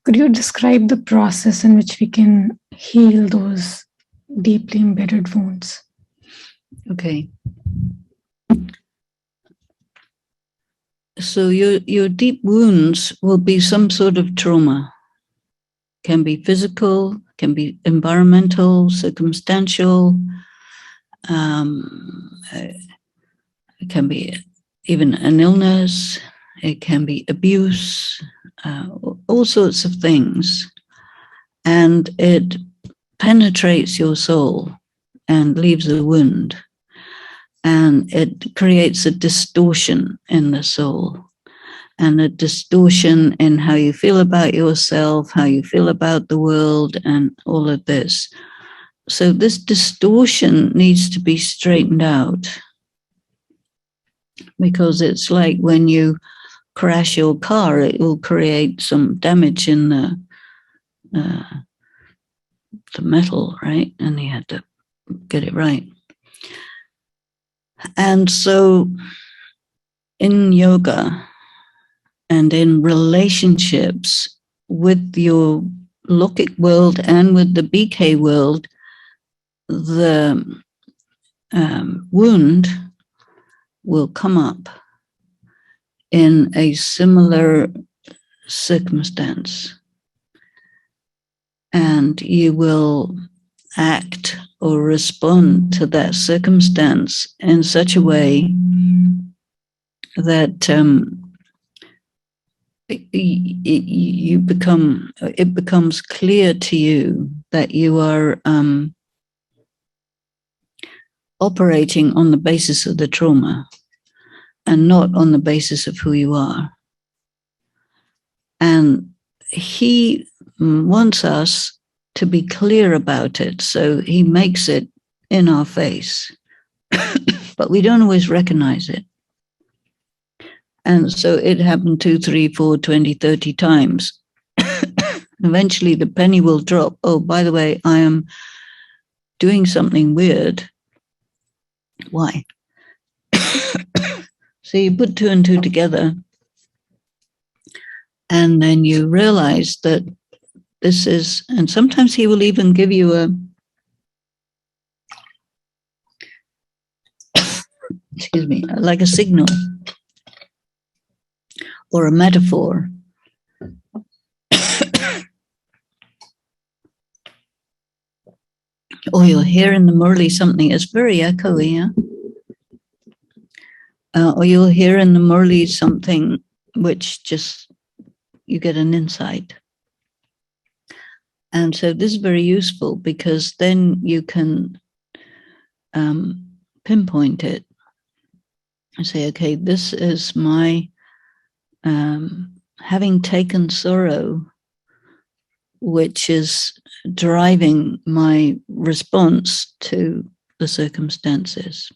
could you describe the process in which we can heal those deeply embedded wounds? Okay. So your deep wounds will be some sort of trauma. Can be physical, can be environmental, circumstantial. It can be even an illness. It can be abuse, all sorts of things. And it penetrates your soul and leaves a wound. And it creates a distortion in the soul, and a distortion in how you feel about yourself, how you feel about the world, and all of this. So this distortion needs to be straightened out, because it's like when you crash your car, it will create some damage in the metal, right? And you have to get it right. And so in yoga and in relationships with your Lokic world and with the BK world, the wound will come up in a similar circumstance. And you will act or respond to that circumstance in such a way that it becomes clear to you that you are operating on the basis of the trauma and not on the basis of who you are. And he wants us to be clear about it, so he makes it in our face, but we don't always recognize it. And so it happened 2, 3, 4, 20, 30 times. Eventually the penny will drop. Oh, by the way, I am doing something weird. Why? So you put 2 and 2 together. And then you realize that this is, and sometimes he will even give you excuse me, like a signal or a metaphor. Or you'll hear in the Murli something, it's very echoey, yeah? Or you'll hear in the Murli something which just, you get an insight. And so this is very useful because then you can pinpoint it and say, okay, this is my having taken sorrow, which is driving my response to the circumstances.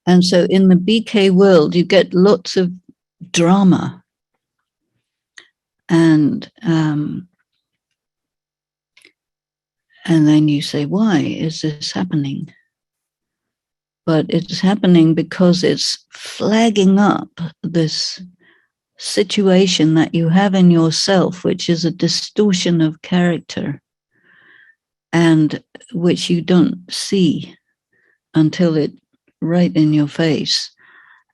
And so in the BK world, you get lots of drama. And then you say, why is this happening? But it's happening because it's flagging up this situation that you have in yourself, which is a distortion of character and which you don't see until it's right in your face.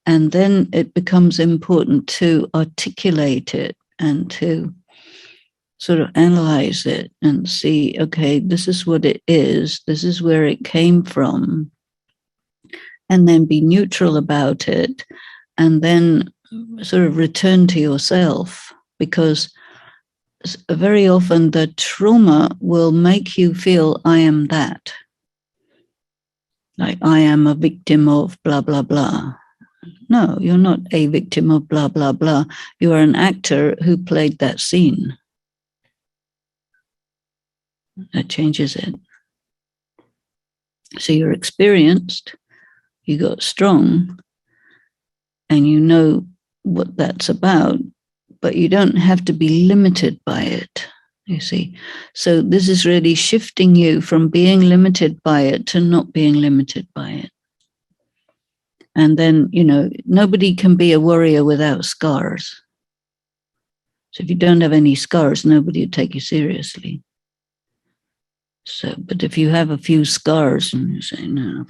And then it becomes important to articulate it and to sort of analyze it and see, okay, this is what it is. This is where it came from. And then be neutral about it. And then sort of return to yourself, because very often the trauma will make you feel, I am that. Like, I am a victim of blah, blah, blah. No, you're not a victim of blah, blah, blah. You are an actor who played that scene. That changes it. So you're experienced, you got strong, and you know what that's about, but you don't have to be limited by it, you see. So this is really shifting you from being limited by it to not being limited by it. And then, you know, nobody can be a warrior without scars. So if you don't have any scars, nobody will take you seriously. So, but if you have a few scars and you say, no,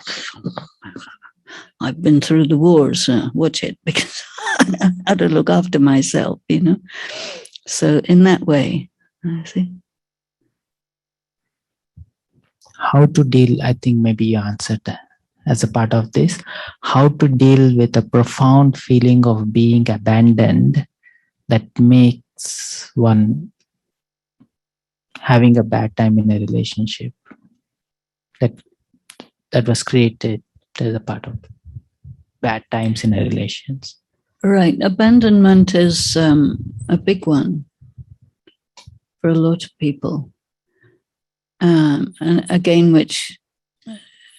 I've been through the wars, watch it, because I have to look after myself, you know. So in that way, I see. How to deal, I think maybe you answered that as a part of this, how to deal with a profound feeling of being abandoned that makes one having a bad time in a relationship that was created as a part of bad times in a relations. Right. Abandonment is a big one for a lot of people. And again, which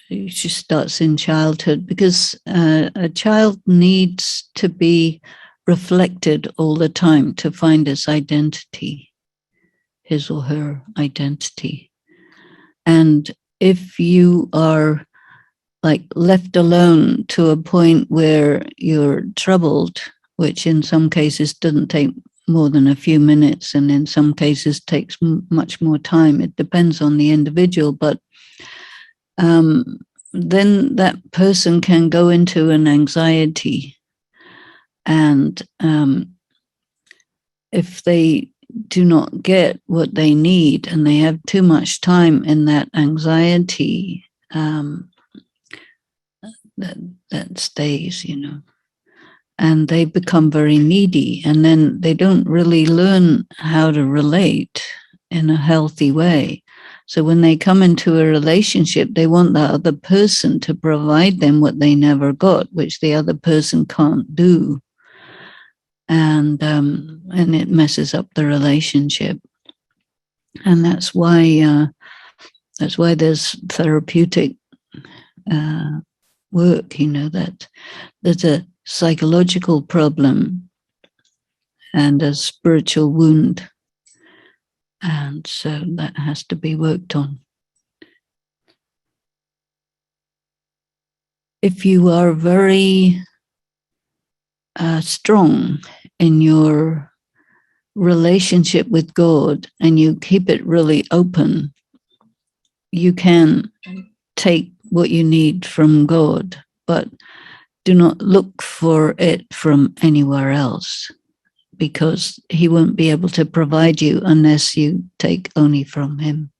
just starts in childhood, because a child needs to be reflected all the time to find its identity, his or her identity. And if you are like left alone to a point where you're troubled, which in some cases doesn't take more than a few minutes, and in some cases takes much more time. It depends on the individual, but then that person can go into an anxiety. And if they do not get what they need and they have too much time in that anxiety, that stays, you know, and they become very needy, and then they don't really learn how to relate in a healthy way. So when they come into a relationship, they want the other person to provide them what they never got, which the other person can't do. And it messes up the relationship. And that's why there's therapeutic work, you know, that there's a psychological problem and a spiritual wound. And so that has to be worked on. If you are very strong in your relationship with God and you keep it really open, you can take what you need from God, but do not look for it from anywhere else, because he won't be able to provide you unless you take only from him.